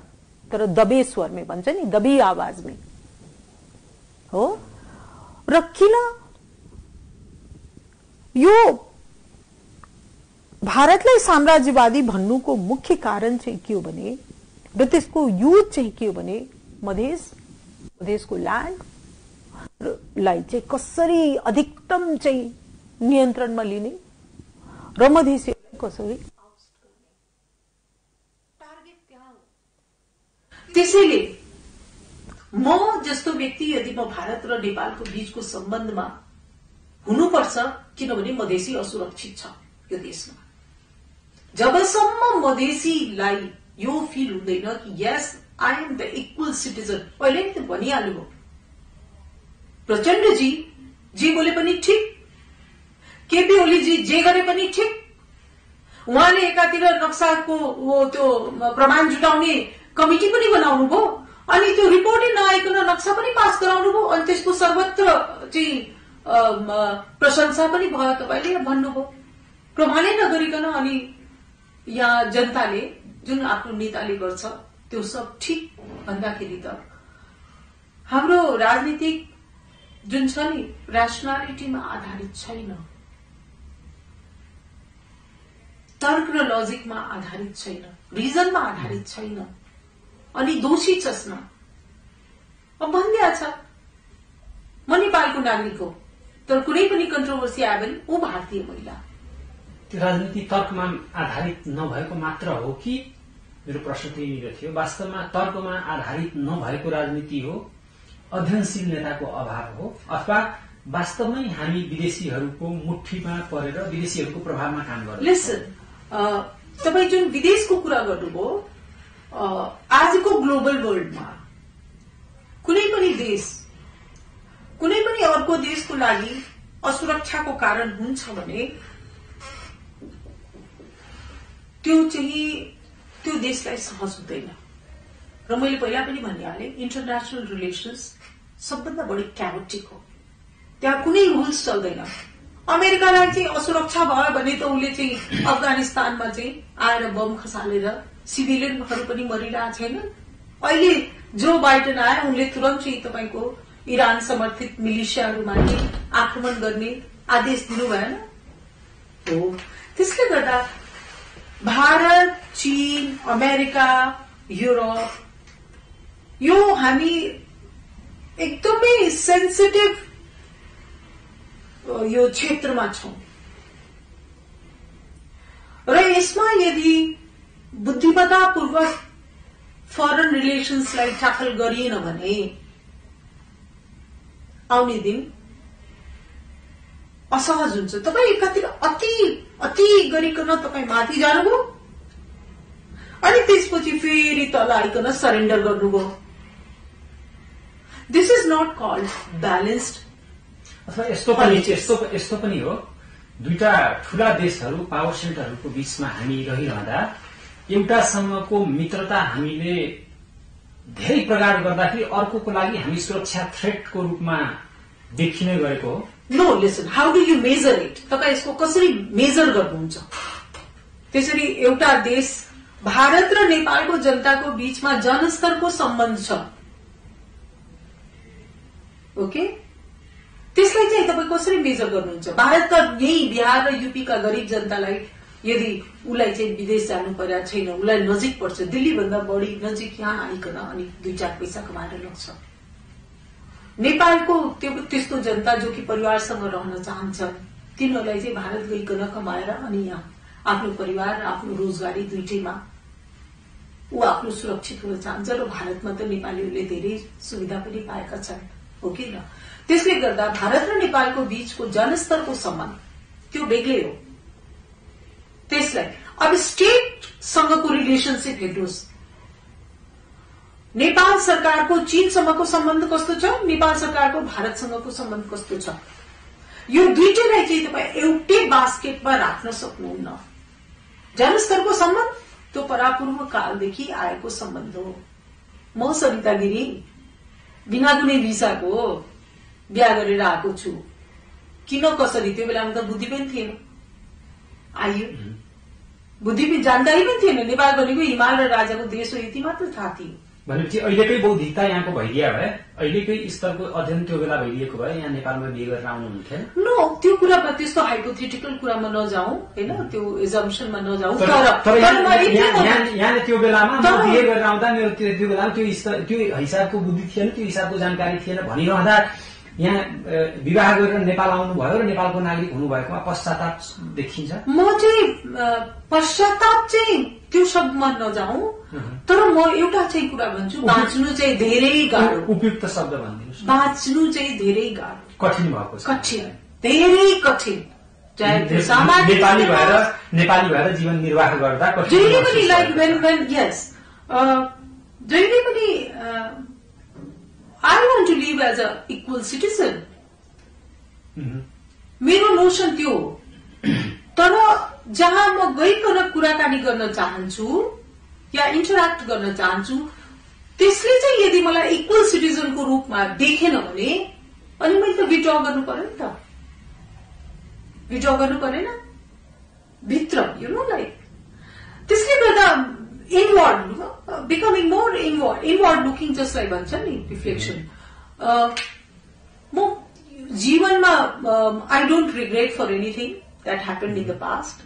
तर दबे स्वरमै भन्छ नि, दबी आवाजमै हो। र किन यो भारतलाई साम्राज्यवादी भन्नुको मुख्य कारण चाहिँ के हो भने, र त्यसको युज चाहिँ के हो भने, मधेसको ल्यान्डलाई चाहिँ कसरी अधिकतम चाहिँ नियन्त्रणमा लिने र मधेसीलाई कसरी आउस्ट गर्ने, टार्गेट त्यहाँ हो। त्यसैले म जस्तो व्यक्ति यदि म भारत र नेपालको बीचको सम्बन्धमा हुनुपर्छ, किनभने मधेसी असुरक्षित छ यो देशमा। जबसम्म मधेसीलाई यो फिल हुँदैन कि yes I am the equal citizen, पहिले नै त भनिहाल्नुभयो प्रचण्डजी जे बोले पनि ठिक, केपी ओलीजी जे गरे पनि ठिक, उहाँले एकातिर नक्साको त्यो प्रमाण जुटाउने कमिटी पनि बनाउनु भयो, अनि त्यो रिपोर्टै नआइकन नक्सा पनि पास गराउनु भयो, अनि त्यसको सर्वत्र चाहिँ प्रशंसा पनि भयो। तपाईँले भन्नुभयो प्रमाणै नगरिकन अनि यहाँ जनताले जुन आफ्नो नेताले गर्छ त्यो सब ठिक भन्दाखेरि त हाम्रो राजनीतिक जुन छ नि ऱ्यासनालिटीमा आधारित छैन, तर्क र लजिकमा आधारित छैन, रिजनमा आधारित छैन, अनि दोषी चस्ना। अब भनिदिया छ म नेपालको नागरिक हो, तर कुनै पनि कन्ट्रोभर्सी आयो भने ऊ भारतीय महिला। त्यो राजनीति तर्कमा आधारित नभएको मात्र हो कि? मेरो प्रश्न त्यहीँनिर थियो। वास्तवमा तर्कमा आधारित नभएको राजनीति हो, अध्ययनशील नेताको अभाव हो, अथवा वास्तवमै हामी विदेशीहरूको मुठ्ठीमा परेर विदेशीहरूको प्रभावमा काम गर्छौं? लिसन, तपाईँ जुन विदेशको कुरा गर्नुभयो, आजको ग्लोबल वर्ल्डमा कुनै पनि देश कुनै पनि अर्को देशको लागि असुरक्षाको कारण हुन्छ भने त्यो देशलाई सहज हुँदैन। र मैले पहिला पनि भनिहालेँ, इन्टरनेशनल रिलेशन्स सबभन्दा बढी क्याओटिक हो, त्यहाँ कुनै रुल्स चल्दैन। अमेरिकालाई चाहिँ असुरक्षा भयो भने त उसले चाहिँ अफगानिस्तानमा चाहिँ आएर बम खसालेर सिभिलियनहरू पनि मरिरहेको छैनन्। अहिले जो बाइडेन आए उनले तुरन्त चाहिँ तपाईँको इरान समर्थित मिलिसियाहरूमाथि आक्रमण गर्ने आदेश दिनु भएन हो। त्यसले गर्दा भारत, चीन, अमेरिका, युरोप यो हामी एकदमै सेन्सिटिभ यो क्षेत्रमा छौं र यसमा यदि बुद्धिमत्तापूर्वक फरेन रिलेशन्सलाई ट्याकल गरिएन भने आउने दिन असहज हुन्छ। तपाईँ एकातिर अति गरिकन तपाईँ माथि जानुभयो अनि त्यसपछि फेरि तल आइकन सरेन्डर गर्नुभयो। This is not called balanced. अथवा यस्तो पनि हो, दुईटा ठूला देशहरू पावर सेन्टरहरूको बीचमा हामी रहिरहँदा एउटासँगको मित्रता हामीले धेरै प्रगाड गर्दाखेरि अर्कोको लागि हामी सुरक्षा थ्रेटको रूपमा देखिने गरेको हो। No, listen, how do you measure it? तपाईँ यसको कसरी मेजर गर्नुहुन्छ? त्यसरी एउटा देश भारत र नेपालको जनताको बीचमा जनस्तरको सम्बन्ध छ, ओके? त्यसलाई चाहिँ तपाईँ कसरी मेजर गर्नुहुन्छ? भारतका यही बिहार र यूपीका गरीब जनतालाई यदि उसलाई चाहिँ विदेश जानु परेको छैन, उसलाई नजिक पर्छ, दिल्लीभन्दा बढी नजिक यहाँ आइकन अनि 2-4 पैसा कमाएर लग्छ। नेपालको त्यस्तो जनता जो कि परिवारसँग रहन चाहन्छन् तिनीहरूलाई चाहिँ भारत गइकन कमाएर अनि यहाँ आफ्नो परिवार र आफ्नो रोजगारी दुईटैमा ऊ आफ्नो सुरक्षित हुन चाहन्छ र भारतमा त नेपालीहरूले धेरै सुविधा पनि पाएका छन्, हो कि न? त्यसले गर्दा भारत र नेपालको बीचको जनस्तरको सम्बन्ध त्यो बेग्लै हो। त्यसलाई अब स्टेटसँगको रिलेशनसिप हेर्नुहोस्। नेपाल सरकारको चीनसँगको सम्बन्ध कस्तो छ, नेपाल सरकारको भारतसँगको सम्बन्ध कस्तो छ? यो दुईटैलाई चाहिँ तपाईँ एउटै बास्केटमा राख्न सक्नुहुन्न। जनस्तरको सम्बन्ध त्यो परापूर्व कालदेखि आएको सम्बन्ध हो। म सरिता गिरी बिना कुनै भिसाको बिहा गरेर आएको छु। किन कसरी? त्यो बेलामा त बुद्धि पनि थिएन, आइयो बुद्धि पनि जानकारी पनि थिएन। नेपाल भनेको हिमाल र राजाको देश हो, यति मात्र थाहा थियो। भनेपछि अहिलेकै बौद्धिकता यहाँको भइदिया भए, अहिलेकै स्तरको अध्ययन त्यो बेला भइदिएको भए यहाँ नेपालमा बिहे गरेर आउनुहुन्थ्यो? नो, त्यो कुरामा त्यस्तो हाइपोथेटिकल कुरामा नजाउँ, होइन, त्यो एजम्पसनमा नजाउँ। यहाँले त्यो बेलामा बिहे गरेर आउँदा मेरो त्यो बेलामा त्यो हिसाबको बुद्धि थिएन, त्यो हिसाबको जानकारी थिएन भनिरहँदा यहाँ विवाह गरेर नेपाल आउनुभयो र नेपालको नागरिक हुनुभएकोमा पश्चाताप देखिन्छ। म चाहिँ पश्चाताप चाहिँ त्यो शब्दमा नजाउँ, तर म एउटा चाहिँ कुरा भन्छु, बाँच्नु चाहिँ धेरै गाह्रो। उपयुक्त शब्द भनिदिनुहोस्। बाँच्नु चाहिँ धेरै गाह्रो, कठिन भएको छ, कठिन, धेरै कठिन। नेपाली भएर जीवन निर्वाह गर्दा जहिले पनि लाइक वेन यस जहिले पनि I want to live as a equal citizen. मेरो नोसन त्यो हो। तर जहाँ म गइकन कुराकानी गर्न चाहन्छु या इन्टरेक्ट गर्न चाहन्छु त्यसले चाहिँ यदि मलाई इक्वल सिटिजनको रूपमा देखेन भने अनि मैले त विड्र गर्नु पर्यो नि त, विड्र गर्नु परेन भित्र, यु नो लाइक। त्यसले गर्दा inward becoming more inward looking, just like भन्छ नि रिफ्लेक्सन। म जीवनमा I don't regret for anything that happened in the past,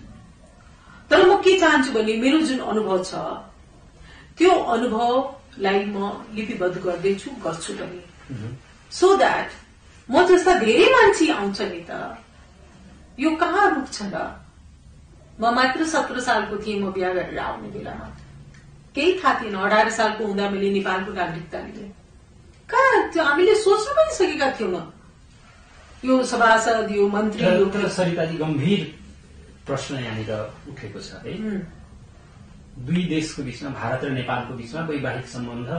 तर म के चाहन्छु भने मेरो जुन अनुभव छ त्यो अनुभवलाई म लिपिबद्ध गर्दैछु, गर्छु पनि, सो द्याट म जस्ता धेरै मान्छे आउँछ नि त, यो कहाँ रुक्छ र। म मात्र 17 सालको थिएँ म बिहा गरेर आउने बेलामा, केही थाहा थिएन। 18 सालको हुँदा मैले नेपालको नागरिकता लिएँ। कहाँ त्यो हामीले सोच्नु पनि सकेका थियौँ। यो सभासद, यो मन्त्री, तर सरिताजी गम्भीर प्रश्न यहाँनिर उठेको छ है। दुई देशको बीचमा, भारत र नेपालको बीचमा वैवाहिक सम्बन्ध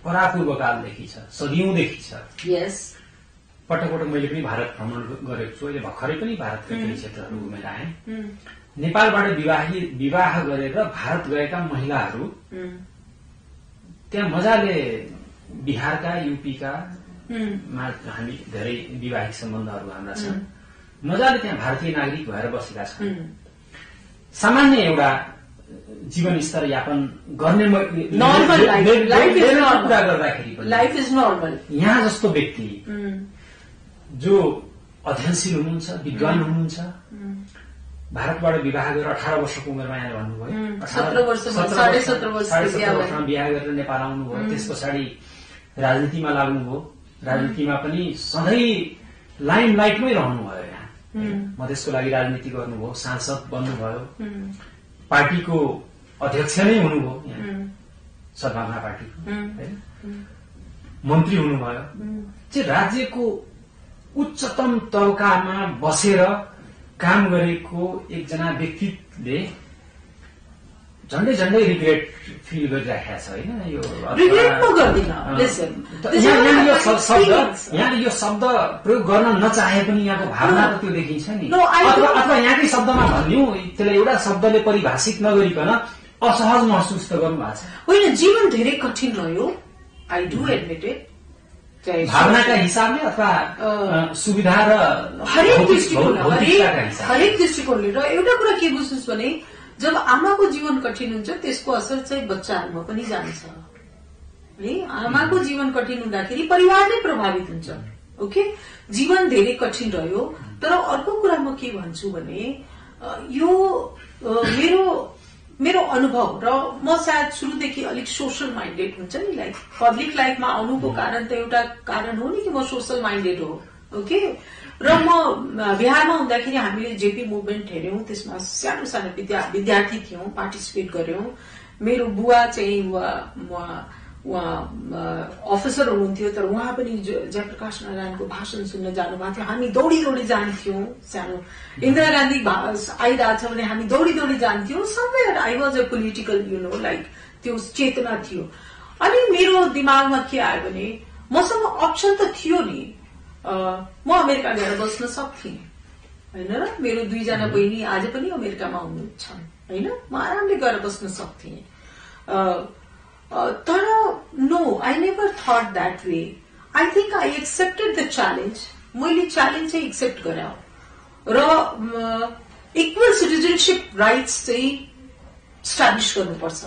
परापूर्वकालदेखि छ, सदियौंदेखि छ। यस, पटक पटक मैले पनि भारत भ्रमण गरेको छु। अहिले भर्खरै पनि भारतका केही क्षेत्रहरू घुमेर आएँ। नेपालबाट विवाह गरेर भारत गएका महिलाहरू त्यहाँ मजाले बिहारका, युपीका हामी धेरै वैवाहिक सम्बन्धहरू हाम्रा छन्, मजाले त्यहाँ भारतीय नागरिक भएर बसेका छन्। सामान्य एउटा जीवन स्तर यापन गर्ने कुरा गर्दाखेरि लाइफ इज नर्मल। यहाँ जस्तो व्यक्ति जो अध्ययनशील हुनुहुन्छ, विद्वान हुनुहुन्छ, भारतबाट विवाह गरेर 18 वर्षको उमेरमा यहाँ भन्नुभयो, 17 वर्षमा बिहा गरेर नेपाल आउनुभयो। त्यस पछाडि राजनीतिमा लाग्नुभयो, राजनीतिमा पनि सधैँ लाइमलाइटमै रहनुभयो। यहाँ मधेसको लागि राजनीति गर्नुभयो, सांसद बन्नुभयो, पार्टीको अध्यक्ष नै हुनुभयो, यहाँ सद्भावना पार्टीको होइन, मन्त्री हुनुभयो। चाहिँ राज्यको उच्चतम तबकामा बसेर काम गरेको एकजना व्यक्तिले झन्डै झन्डै रिग्रेट फिल गरिराखेको छ होइन। यो यहाँले यो शब्द प्रयोग गर्न नचाहे पनि यहाँको भावना त त्यो देखिन्छ नि। अथवा यहाँकै शब्दमा भन्यौं, त्यसलाई एउटा शब्दले परिभाषित नगरिकन असहज महसुस त गर्नु भएको छ। होइन, जीवन धेरै कठिन रह्यो, आई डु एडमिट इट। भावनाका हिसाबले अथवा सुविधा र हरेक दृष्टिकोणले। र एउटा कुरा के बुझ्नुहोस् भने जब आमाको जीवन कठिन हुन्छ त्यसको असर चाहिँ बच्चाहरूमा पनि जान्छ है। आमाको जीवन कठिन हुँदाखेरि परिवार नै प्रभावित हुन्छ। ओके, जीवन धेरै कठिन रह्यो। तर अर्को कुरा म के भन्छु भने यो मेरो अनुभव, र म सायद सुरुदेखि अलिक सोशल माइन्डेड हुन्छ नि, लाइक पब्लिक लाइफमा आउनुको कारण त एउटा कारण हो नि कि म सोशल माइन्डेड हो। ओके, र म बिहारमा हुँदाखेरि हामीले जेपी मुभमेन्ट हेर्यौं, त्यसमा सानो सानो विद्यार्थी थियौं, पार्टिसिपेट गर्यौं। मेरो बुवा चाहिँ उहाँ अफिसर हुनुहुन्थ्यो, तर उहाँ पनि जयप्रकाश नारायणको भाषण सुन्न जानुभएको थियो। हामी दौडी दौडी जान्थ्यौं। सानो इन्दिरा गान्धी आइरहेछ भने हामी दौडी दौडी जान्थ्यौं। Somewhere I was a political like त्यो चेतना थियो। अनि मेरो दिमागमा के आयो भने मसँग अप्सन त थियो नि, म अमेरिका गएर बस्न सक्थेँ होइन र। मेरो 2 जना बहिनी आज पनि अमेरिकामा हुन्छन् होइन, म आरामले गएर बस्न सक्थेँ। तर no, I never thought that way. I think I accepted the challenge. मैले च्यालेन्ज चाहिँ एक्सेप्ट गरे र इक्वल सिटिजनशिप राइट्स चाहिँ स्टाब्लिश गर्नुपर्छ।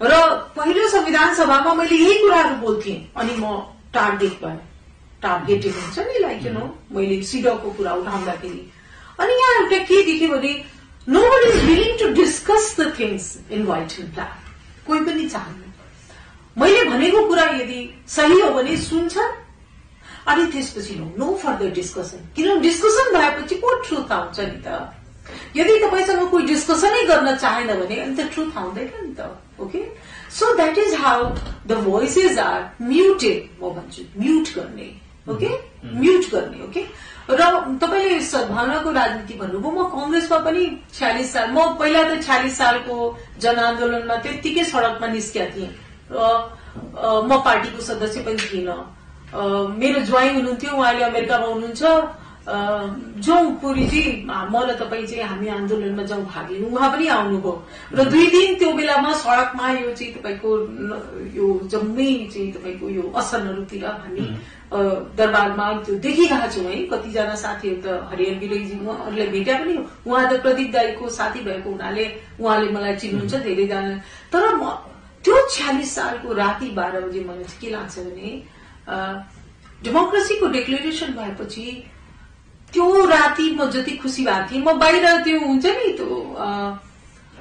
र पहिलो संविधान सभामा मैले यही कुराहरू बोल्थेँ, अनि म टार्गेट भएँ। टार्गेटिङ हुन्छ नि, लाइक यु नो, मैले सिडको कुरा उठाउँदाखेरि। अनि यहाँ एउटा के देखेँ भने nobody is willing to discuss the things in white and black. कोही पनि चाहन्न। मैले भनेको कुरा यदि सही हो भने सुन्छन्, अनि त्यसपछि नो फर्दर डिस्कसन। किनभने डिस्कसन भएपछि को ट्रुथ आउँछ नि त। यदि तपाईसँग कोही डिस्कसनै गर्न चाहेन भने अनि त ट्रुथ आउँदैन नि त। Okay, so that is how the voices are muted. म भन्छु म्युट गर्ने। ओके, म्युट गर्ने। ओके, र तपाईले सद्भावनाको राजनीति भन्नुभयो। म कंग्रेसमा पनि 46 साल, म पहिला त 46 सालको जनआन्दोलनमा त्यत्तिकै सड़कमा निस्किया थिएँ। म पार्टीको सदस्य पनि थिइनँ। मेरो ज्वाइँ हुनुहुन्थ्यो, उहाँले अमेरिकामा हुनुहुन्छ। जाउँ पुरीजी म र तपाईँ चाहिँ हामी आन्दोलनमा जाउँ भाग लिनु, उहाँ पनि आउनुभयो र 2 दिन त्यो बेलामा सड़कमा यो चाहिँ तपाईँको यो जम्मै चाहिँ तपाईँको यो असनहरूतिर हामी दरबारमा त्यो देखिरहेका छौँ है। कतिजना साथीहरू त हरिहर विलयजी उहाँहरूले भेट्या पनि, उहाँ त प्रदीप दाईको साथी भएको हुनाले उहाँले मलाई चिन्नुहुन्छ धेरैजना। तर म त्यो 46 सालको राति 12 बजे मलाई चाहिँ के लाग्छ भने डेमोक्रेसीको डिक्लेरेसन भएपछि त्यो राति म जति खुसी भएको थिएँ, म बाहिर त्यो हुन्छ नि त्यो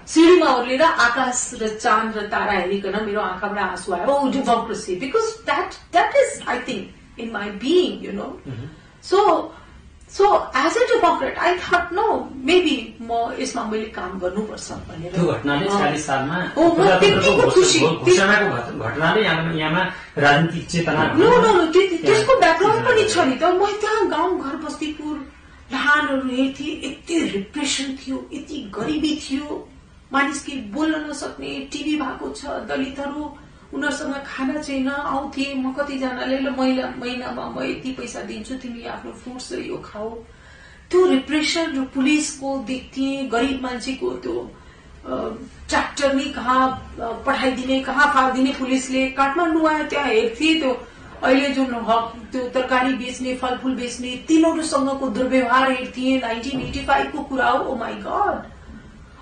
सिँढीमा ओर्लेर आकाश र चाँद र तारा हेरिकन मेरो आँखाबाट आँसु आयो, oh democracy, because that is I think in my being, you know. So as a democrat I thought no maybe म यसमा मैले काम गर्नुपर्छ भनेर। त्यो घटनाले 40 सालमा घोषणाको घटनाले यहाँमा राजनीतिक चेतना त्यसको ब्याकग्राउन्ड पनि छ नि त। म त्यहाँ गाउँ घर बस्तीपुर ढानहरू हेर्थे, यति रिप्रेसन थियो, यति गरिबी थियो, मानिस के बोल्न नसक्ने, टिभी भएको छ, दलितहरू उनीहरूसँग खाना छैन, आउँथे म कतिजनाले ल महिनामा म यति पैसा दिन्छु तिमी आफ्नो फ्रुट्स यो खाऊ। त्यो रिप्रेसन र पुलिसको देख्थे, गरिब मान्छेको त्यो ट्र्याक्टर नै कहाँ पठाइदिने कहाँ फालिदिने पुलिसले। काठमाडौँ आयो त्यहाँ हेर्थे त्यो अहिले जुन त्यो तरकारी बेच्ने फलफूल बेच्ने तिनीहरूसँगको दुर्व्यवहार हेर्थे। 1985 को कुरा हो, ओ माई गॉड।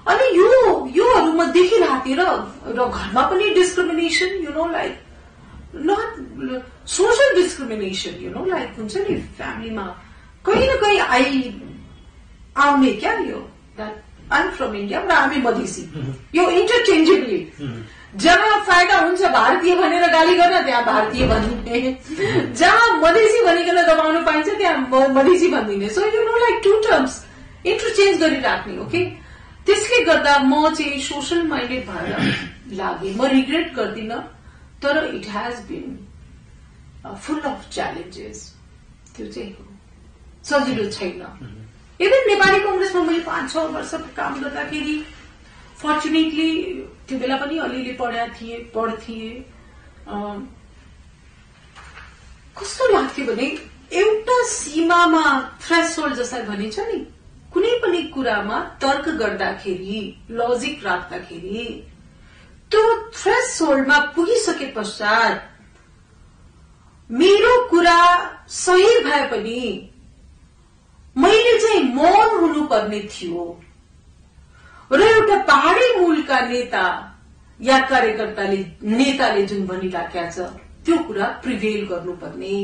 अनि योहरू म देखिरहेको थिएँ र घरमा पनि discrimination, you know like not social discrimination, you know like हुन्छ नि फ्यामिलीमा कहीँ न कहीँ आउने क्या यो आई एम फ्रम इन्डिया र हामी मधेसी, यो इन्टरचेन्जेबली जहाँ फाइदा हुन्छ भारतीय भनेर गाली गर्न त्यहाँ भारतीय भनिदिने, जहाँ मधेसी भनिकन दबाउनु पाइन्छ त्यहाँ मधेसी भनिदिने। So you know like 2 terms interchange गरिराख्ने। ओके, त्यसले गर्दा म चाहिँ सोशल माइन्डेड भएर लागे। म रिग्रेट गर्दिनँ, तर it has been full of challenges. त्यो चाहिँ हो, सजिलो छैन। इभन नेपाली कंग्रेसमा मैले 5-6 वर्ष काम गर्दाखेरि फर्चुनेटली त्यो बेला पनि अलिअलि पढ्थे। कस्तो लाग्थ्यो भने एउटा सीमामा थ्रेसहोल्ड जसलाई भनिन्छ नि, कुनै पनि कुरामा तर्क गर्दाखेरि, लजिक राख्दाखेरि त्यो थ्रेसहोल्डमा पुगिसके पश्चात मेरो कुरा सही भए पनि मैले चाहिँ मौन हुनुपर्ने थियो र एउटा पहाडी मूलका नेता या नेताले जुन भनिराखेका छ त्यो कुरा प्रिभेल गर्नुपर्ने।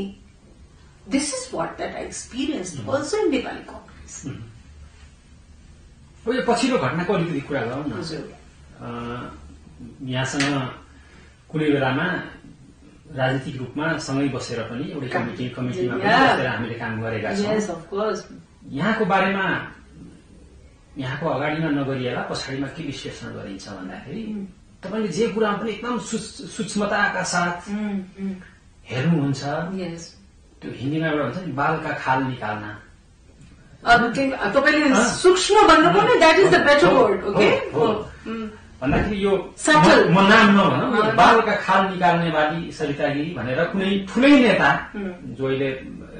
This is what that I experienced also in Nepali Congress. यो पछिल्लो घटनाको अलिकति कुरा गरौँ न। यहाँसँग कुनै बेलामा राजनीतिक रूपमा सँगै बसेर पनि एउटै कमिटीमा बसेर हामीले काम गरेका छौँ। यहाँको बारेमा यहाँको अगाडिमा नगरिएला पछाडिमा के विश्लेषण गरिन्छ भन्दाखेरि तपाईले जे कुरामा पनि एकदम सूक्ष्मताका साथ हेर्नुहुन्छ। त्यो हिन्दीमा एउटा भन्छ नि बालका खाल निकाल्न। तपाईँले सूक्ष्म भन्नुपर्ने, that is the better word. Okay, भन्दाखेरि यो म नाम नभनौँ, बालका खाल निकाल्ने वाली सरिता गिरी भनेर कुनै ठुलै नेता जो अहिले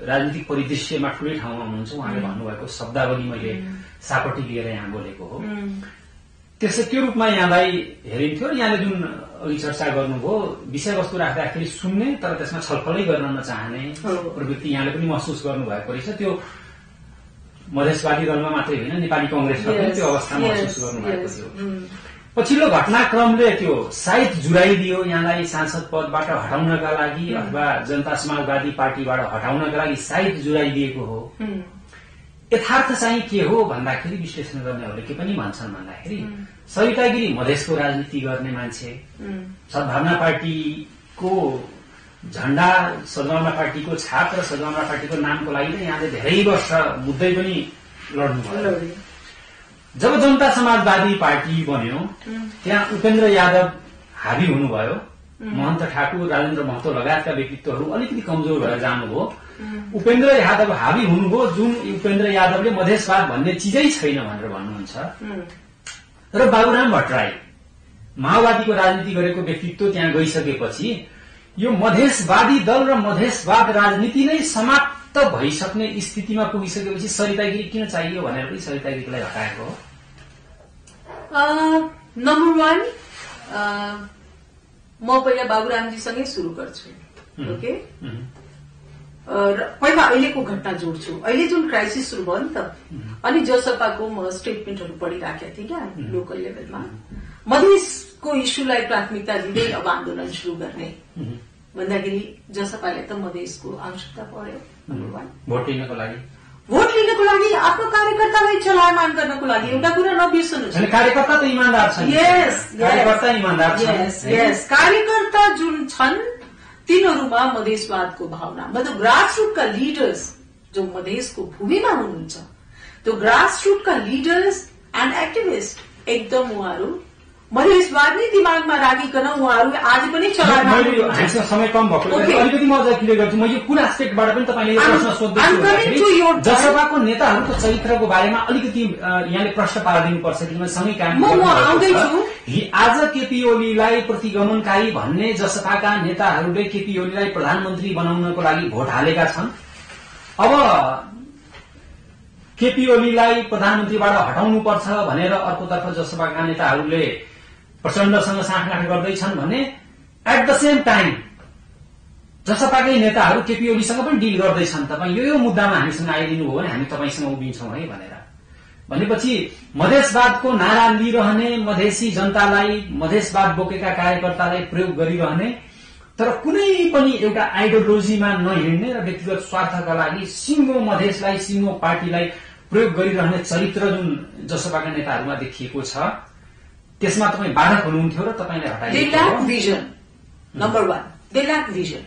राजनीतिक परिदृश्यमा ठुलै ठाउँमा हुनुहुन्छ उहाँले भन्नुभएको शब्दावली मैले सापटी लिएर यहाँ बोलेको हो। त्यसै त्यो रूपमा यहाँलाई हेरिन्थ्यो र यहाँले जुन अघि चर्चा गर्नुभयो विषयवस्तु राख्दाखेरि सुन्ने तर त्यसमा छलफलै गर्न नचाहने प्रवृत्ति यहाँले पनि महसुस गर्नुभएको रहेछ। त्यो मधेसवादी दलमा मात्रै होइन, नेपाली कंग्रेसमा पनि त्यो अवस्था महसुस गर्नुभएको थियो। पछिल्लो घटनाक्रमले त्यो सायद जुराइदियो यहाँलाई सांसद पदबाट हटाउनका लागि अथवा जनता समाजवादी पार्टीबाट हटाउनका लागि सायद जुराइदिएको हो। यथार्थ चाहिँ के हो भन्दाखेरि विश्लेषण गर्नेहरूले के पनि भन्छन् भन्दाखेरि सरिता गिरी मधेसको राजनीति गर्ने मान्छे, सद्भावना पार्टीको झण्डा, सद्भावना पार्टीको छाप र सद्भावना पार्टीको नामको लागि नै यहाँले धेरै वर्ष मुद्दै पनि लड्नुभयो। जब जनता समाजवादी पार्टी बन्यो त्यहाँ उपेन्द्र यादव हावी हुनुभयो। महन्त ठाकुर, राजेन्द्र महतो लगायतका व्यक्तित्वहरू अलिकति कमजोर भएर जानुभयो। उपेन्द्र यादव हावी हुनुभयो, जुन उपेन्द्र यादवले मधेसवाद भन्ने चिजै छैन भनेर भन्नुहुन्छ। र बाबुराम भट्टराई माओवादीको राजनीति गरेको व्यक्तित्व त्यहाँ गइसकेपछि यो मधेसवादी दल र मधेसवाद राजनीति नै समाप्त समाप्त भइसक्ने स्थितिमा पुगिसकेपछि सरितागिरी किन चाहियो भनेर पनि सरितागिरीलाई हटाएको हो? नम्बर 1 म पहिला बाबुरामजीसँगै सुरु गर्छु। ओके, पहिला अहिलेको घटना जोड्छु। अहिले जुन क्राइसिस सुरु भयो नि त, अनि जसपाको म स्टेटमेन्टहरू पढिराखेका थिएँ क्या लोकल लेभलमा, मधेसको इस्युलाई प्राथमिकता दिँदै अब आन्दोलन सुरु गर्ने भन्दाखेरि जसपाले त मधेसको आवश्यकता पर्यो। नम्बर 1 भोट लिनको लागि आफ्नो कार्यकर्तालाई चलायमान गर्नको लागि। एउटा कुरा नबिर्सनुहोस्, कार्यकर्ता त इमान्दार छन्। कार्यकर्ता जुन छन् तिनीहरूमा मधेसवादको भावना, मतलब ग्रासरूटका लिडर्स जो मधेसको भूमिमा हुनुहुन्छ, त्यो ग्रासरूटका लिडर्स एन्ड एक्टिभिस्ट एकदम उहाँहरू मधेसवाद नै दिमागमा राखिकन उहाँहरू आज पनि चलायमान। समय कम भएको अलिकति म अझ क्लियर गर्छु। म यो कुन एस्पेक्टबाट पनि तपाईँले यो प्रश्न सोध्दैछु, जसपाको नेताहरूको चरित्रको बारेमा अलिकति यहाँले प्रश्न पारिदिनुपर्छ किनभने सँगै काम आज केपी ओलीलाई प्रतिगमनकारी भन्ने जसपाका नेताहरूले केपी ओलीलाई प्रधानमन्त्री बनाउनको लागि भोट हालेका छन्। अब केपी ओलीलाई प्रधानमन्त्रीबाट हटाउनुपर्छ भनेर अर्कोतर्फ जसपाका नेताहरूले प्रचण्डसँग साँठगाँठ गर्दैछन् भने एट द सेम टाइम जसपाकै नेताहरू केपी ओलीसँग पनि डिल गर्दैछन्। तपाईँ यो मुद्दामा हामीसँग आइदिनु भयो भने हामी तपाईँसँग उभिन्छौँ है भनेपछि मधेसवादको नारा लिइरहने, मधेसी जनतालाई, मधेसवाद बोकेका कार्यकर्तालाई प्रयोग गरिरहने, तर कुनै पनि एउटा आइडियोलोजीमा नहिँड्ने र व्यक्तिगत स्वार्थका लागि सिङ्गो मधेसलाई, सिङ्गो पार्टीलाई प्रयोग गरिरहने चरित्र जुन जसपाका नेताहरूमा देखिएको छ, त्यसमा तपाईँ बाधक हुनुहुन्थ्यो र तपाईँले हटाइदिनु। They lack vision. Number 1, they lack vision.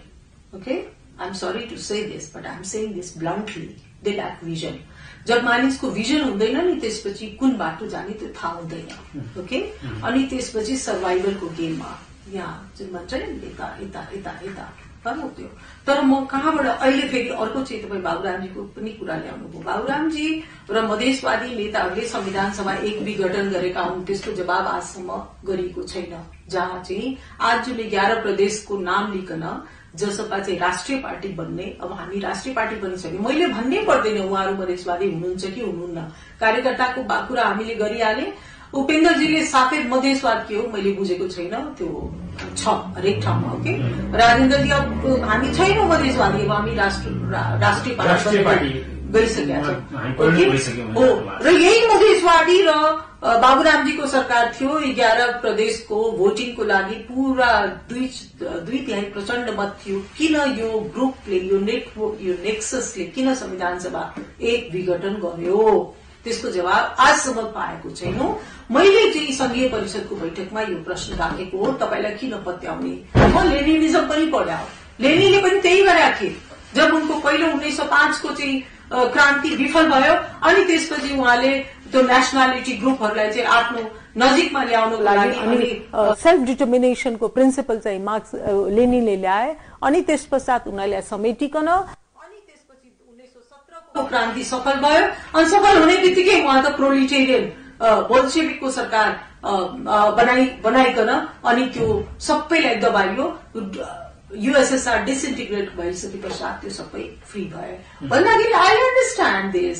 Okay, I'm sorry to say this, but I'm saying this bluntly. They lack vision. जब मानिसको भिजन हुँदैन नि त्यसपछि कुन बाटो जाने त्यो थाहा हुँदैन। ओके, अनि त्यसपछि सर्भाइभलको गेममा यहाँ जुन भन्छ नि यता यता यता यता त्यो। तर म कहाँबाट अहिले फेरि अर्को चाहिँ तपाईँ बाबुरामजीको पनि कुरा ल्याउनु भयो। बाबुरामजी र मधेसवादी नेताहरूले संविधान सभा एक विघटन गरेका हुन्, त्यसको जवाब आजसम्म गरिएको छैन। जहाँ चाहिँ आज जुन 11 प्रदेशको नाम लिकन जसपा चाहिँ राष्ट्रिय पार्टी बन्ने, अब हामी राष्ट्रिय पार्टी बनिसक्यो, मैले भन्नै पर्दैन उहाँहरू मधेसवादी हुनुहुन्छ कि हुनुहुन्न। कार्यकर्ताको कुरा हामीले गरिहाले। उपेन्द्रजीले साफै मधेसवाद के हो मैले बुझेको छैन, त्यो छ हरेक ठाउँमा। ओके, राजेन्द्रजी अब हामी छैनौँ मधेसवादी, अब हामी राष्ट्रिय पार्टी गइसकेका छौँ हो। र यही मधेसवादी र बाबुरामजीको सरकार थियो। 11 प्रदेशको भोटिङको लागि पूरा 2/3 प्रचण्ड मत थियो। किन यो ग्रुपले, यो नेटवर्क, यो नेक्ससले किन संविधान सभा एक विघटन गर्यो, त्यसको जवाब आजसम्म पाएको छैनौं। मैले चाहिँ संघीय परिषदको बैठकमा यो प्रश्न राखेको हो, तपाईलाई किन पत्याउने। म लेनिनिजम पनि पढ्या हो, लेनिनले पनि त्यही गरेका थिए। जब उनको पहिलो 1905 को चाहिँ क्रान्ति विफल भयो अनि त्यसपछि उहाँले त्यो नेशनलिटी ग्रुपहरूलाई चाहिँ आफ्नो नजिकमा ल्याउनको लागि अनि सेल्फ डिटर्मिनेसनको प्रिन्सिपल चाहिँ मार्क्स लेनिनले ल्याए। अनि त्यस पश्चात उनीहरूले समेटिकन अनि त्यसपछि 1917 को क्रान्ति सफल भयो। अनि सफल हुने बित्तिकै उहाँ त प्रोलिटेरियन बोल्सेविकको सरकार बनाइकन अनि त्यो सबैलाई दबाइयो। यूएसएसआर डिसइन्टिग्रेट भइसके पश्चात त्यो सबै फ्री भयो भन्दाखेरि I understand this.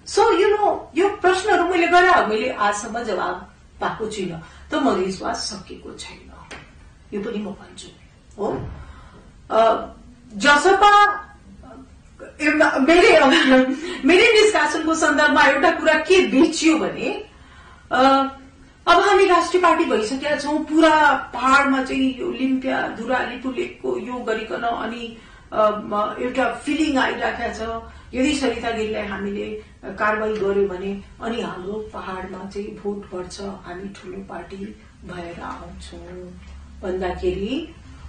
So you know यो प्रश्नहरू मैले गरे, मैले आजसम्म जवाब पाएको छुइनँ। त मधेसवाद सकेको छैन, यो पनि म भन्छु हो। जसपा मेरै निष्कासनको सन्दर्भमा एउटा कुरा के बेचियो भने अब हामी राष्ट्रिय पार्टी भइसकेका छौं, पूरा पहाड़मा चाहिँ यो लिम्पिया धुरा लिपुलेकको यो गरिकन अनि एउटा फिलिङ आइराखेको छ यदि सरिता गिरीलाई हामीले कारवाही गर्यो भने अनि हाम्रो पहाड़मा चाहिँ भोट बढ्छ, हामी ठूलो पार्टी भएर आउँछौं भन्दाखेरि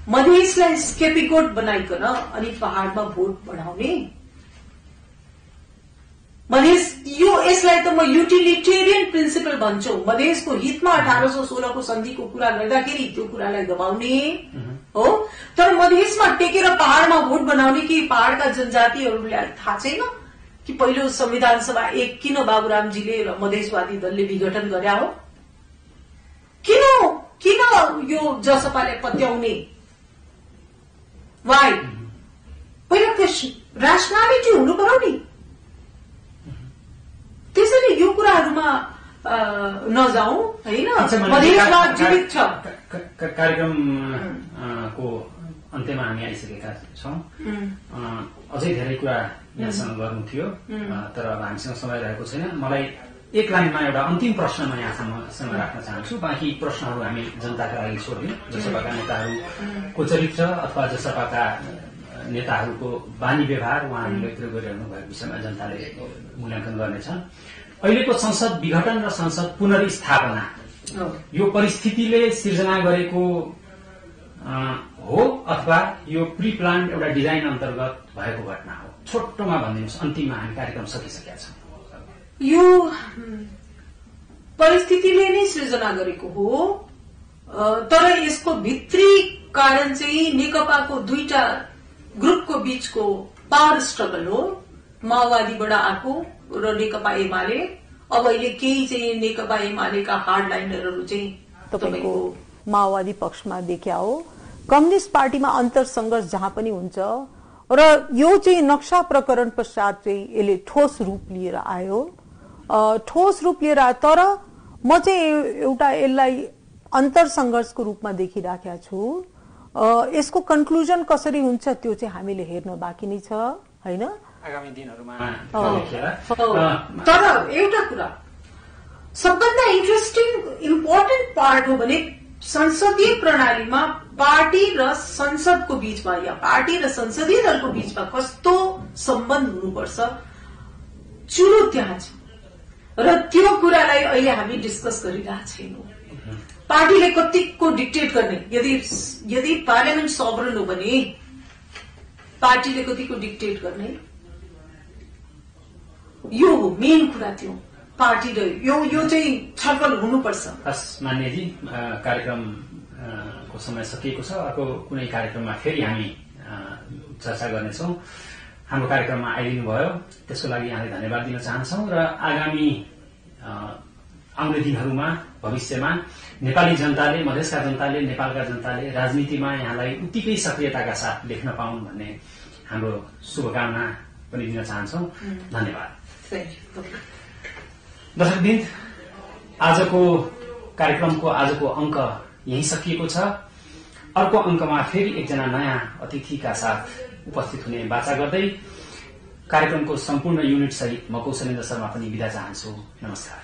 मधेसलाई स्केपिगोट बनाइकन अनि पहाड़मा भोट बढाउने मधेस यो यसलाई त म युटिलिटेरियन प्रिन्सिपल भन्छु। मधेसको हितमा 1816 को सन्धिको कुरा गर्दाखेरि त्यो कुरालाई दबाउने हो। तर मधेसमा टेकेर पहाड़मा भोट बनाउने कि पहाड़का जनजातिहरूलाई थाहा छैन कि पहिलो संविधान सभा एक किन बाबुरामजीले र मधेसवादी दलले विघटन गर्या हो। किन यो जसपाले पत्याउने वाइ पहिला ऱ्यासनालिटी हुनु पर्यो नि। त्यसैले यो कुराहरूमा नजाउँ होइन। मधेसमा जीवित छ। कार्यक्रमको अन्त्यमा हामी आइसकेका छौँ। अझै धेरै कुरा यहाँसँग गर्नु थियो, तर अब हामीसँग समय रहेको छैन। मलाई एक लाइनमा एउटा अन्तिम प्रश्न म यहाँसँग राख्न चाहन्छु। बाँकी प्रश्नहरू हामी जनताका लागि छोड्यौँ। जसपाका नेताहरूको चरित्र अथवा जसपाका नेताहरूको बानी व्यवहार उहाँहरूले प्रयोग गरिरहनु भएको विषयमा जनताले मूल्याङ्कन गर्नेछन्। अहिलेको संसद विघटन र संसद पुनर्स्थापना यो परिस्थितिले सिर्जना गरेको हो अथवा यो प्री प्लान एउटा डिजाइन अन्तर्गत भएको घटना हो? छोटोमा भनिदिनुहोस्, अन्तिममा हामी कार्यक्रम सकिसकेका छौँ। यो परिस्थितिले नै सृजना गरेको हो, तर यसको भित्री कारण चाहिँ नेकपाको दुईटा ग्रुपको बीचको पावर स्ट्रगल हो। माओवादीबाट आएको र नेकपा एमाले। अब अहिले केही चाहिँ नेकपा एमालेका हार्डलाइनरहरू चाहिँ तपाईको माओवादी पक्षमा देखिया हो। कम्युनिस्ट पार्टीमा अन्तर संघर्ष जहाँ पनि हुन्छ र यो चाहिँ नक्सा प्रकरण पश्चात चाहिँ यसले ठोस रूप लिएर आयो। ठोस रूप लिएर आयो, तर म चाहिँ एउटा यसलाई अन्तर संघर्षको रूपमा देखिराखेका छु। यसको कन्क्लुजन कसरी हुन्छ त्यो चाहिँ हामीले हेर्न बाँकी नै छ हैन, आगामी दिनहरूमा। तर एउटा कुरा सबभन्दा इन्ट्रेस्टिङ इम्पोर्टेन्ट पार्ट हो भने संसदीय प्रणालीमा पार्टी र संसदको बीचमा या पार्टी र संसदीय दलको बीचमा कस्तो सम्बन्ध हुनुपर्छ, चुरो त्यहाँ छ। र त्यो कुरालाई अहिले हामी डिस्कस गरिरहेका छैनौं। पार्टीले कतिको डिक्टेट गर्ने, यदि पार्लियामेन्ट सभरेन हो भने पार्टीले कतिको डिक्टेट गर्ने, यो हो मेन कुरा। त्यो पार्टी र यो चाहिँ छलफल हुनुपर्छ। हस् मान्यजी, कार्यक्रमको समय सकिएको छ। अर्को कुनै कार्यक्रममा फेरि हामी चर्चा गर्नेछौँ। हाम्रो कार्यक्रममा आइदिनु भयो, त्यसको लागि यहाँलाई धन्यवाद दिन चाहन्छौँ। र आगामी आउने दिनहरूमा भविष्यमा नेपाली जनताले, मधेसका जनताले, नेपालका जनताले राजनीतिमा यहाँलाई उत्तिकै सक्रियताका साथ देख्न पाउन् भन्ने हाम्रो शुभकामना पनि दिन चाहन्छौँ। धन्यवाद। दर्शकवृन्द, आजको कार्यक्रमको आजको अंक यही सकिएको छ। अर्को अंकमा फेरि एकजना नयाँ अतिथिका साथ उपस्थित हुने बाचा गर्दै कार्यक्रमको सम्पूर्ण युनिट सहित म कौशलेन्द्र शर्मा पनि बिदा चाहन्छु। नमस्कार।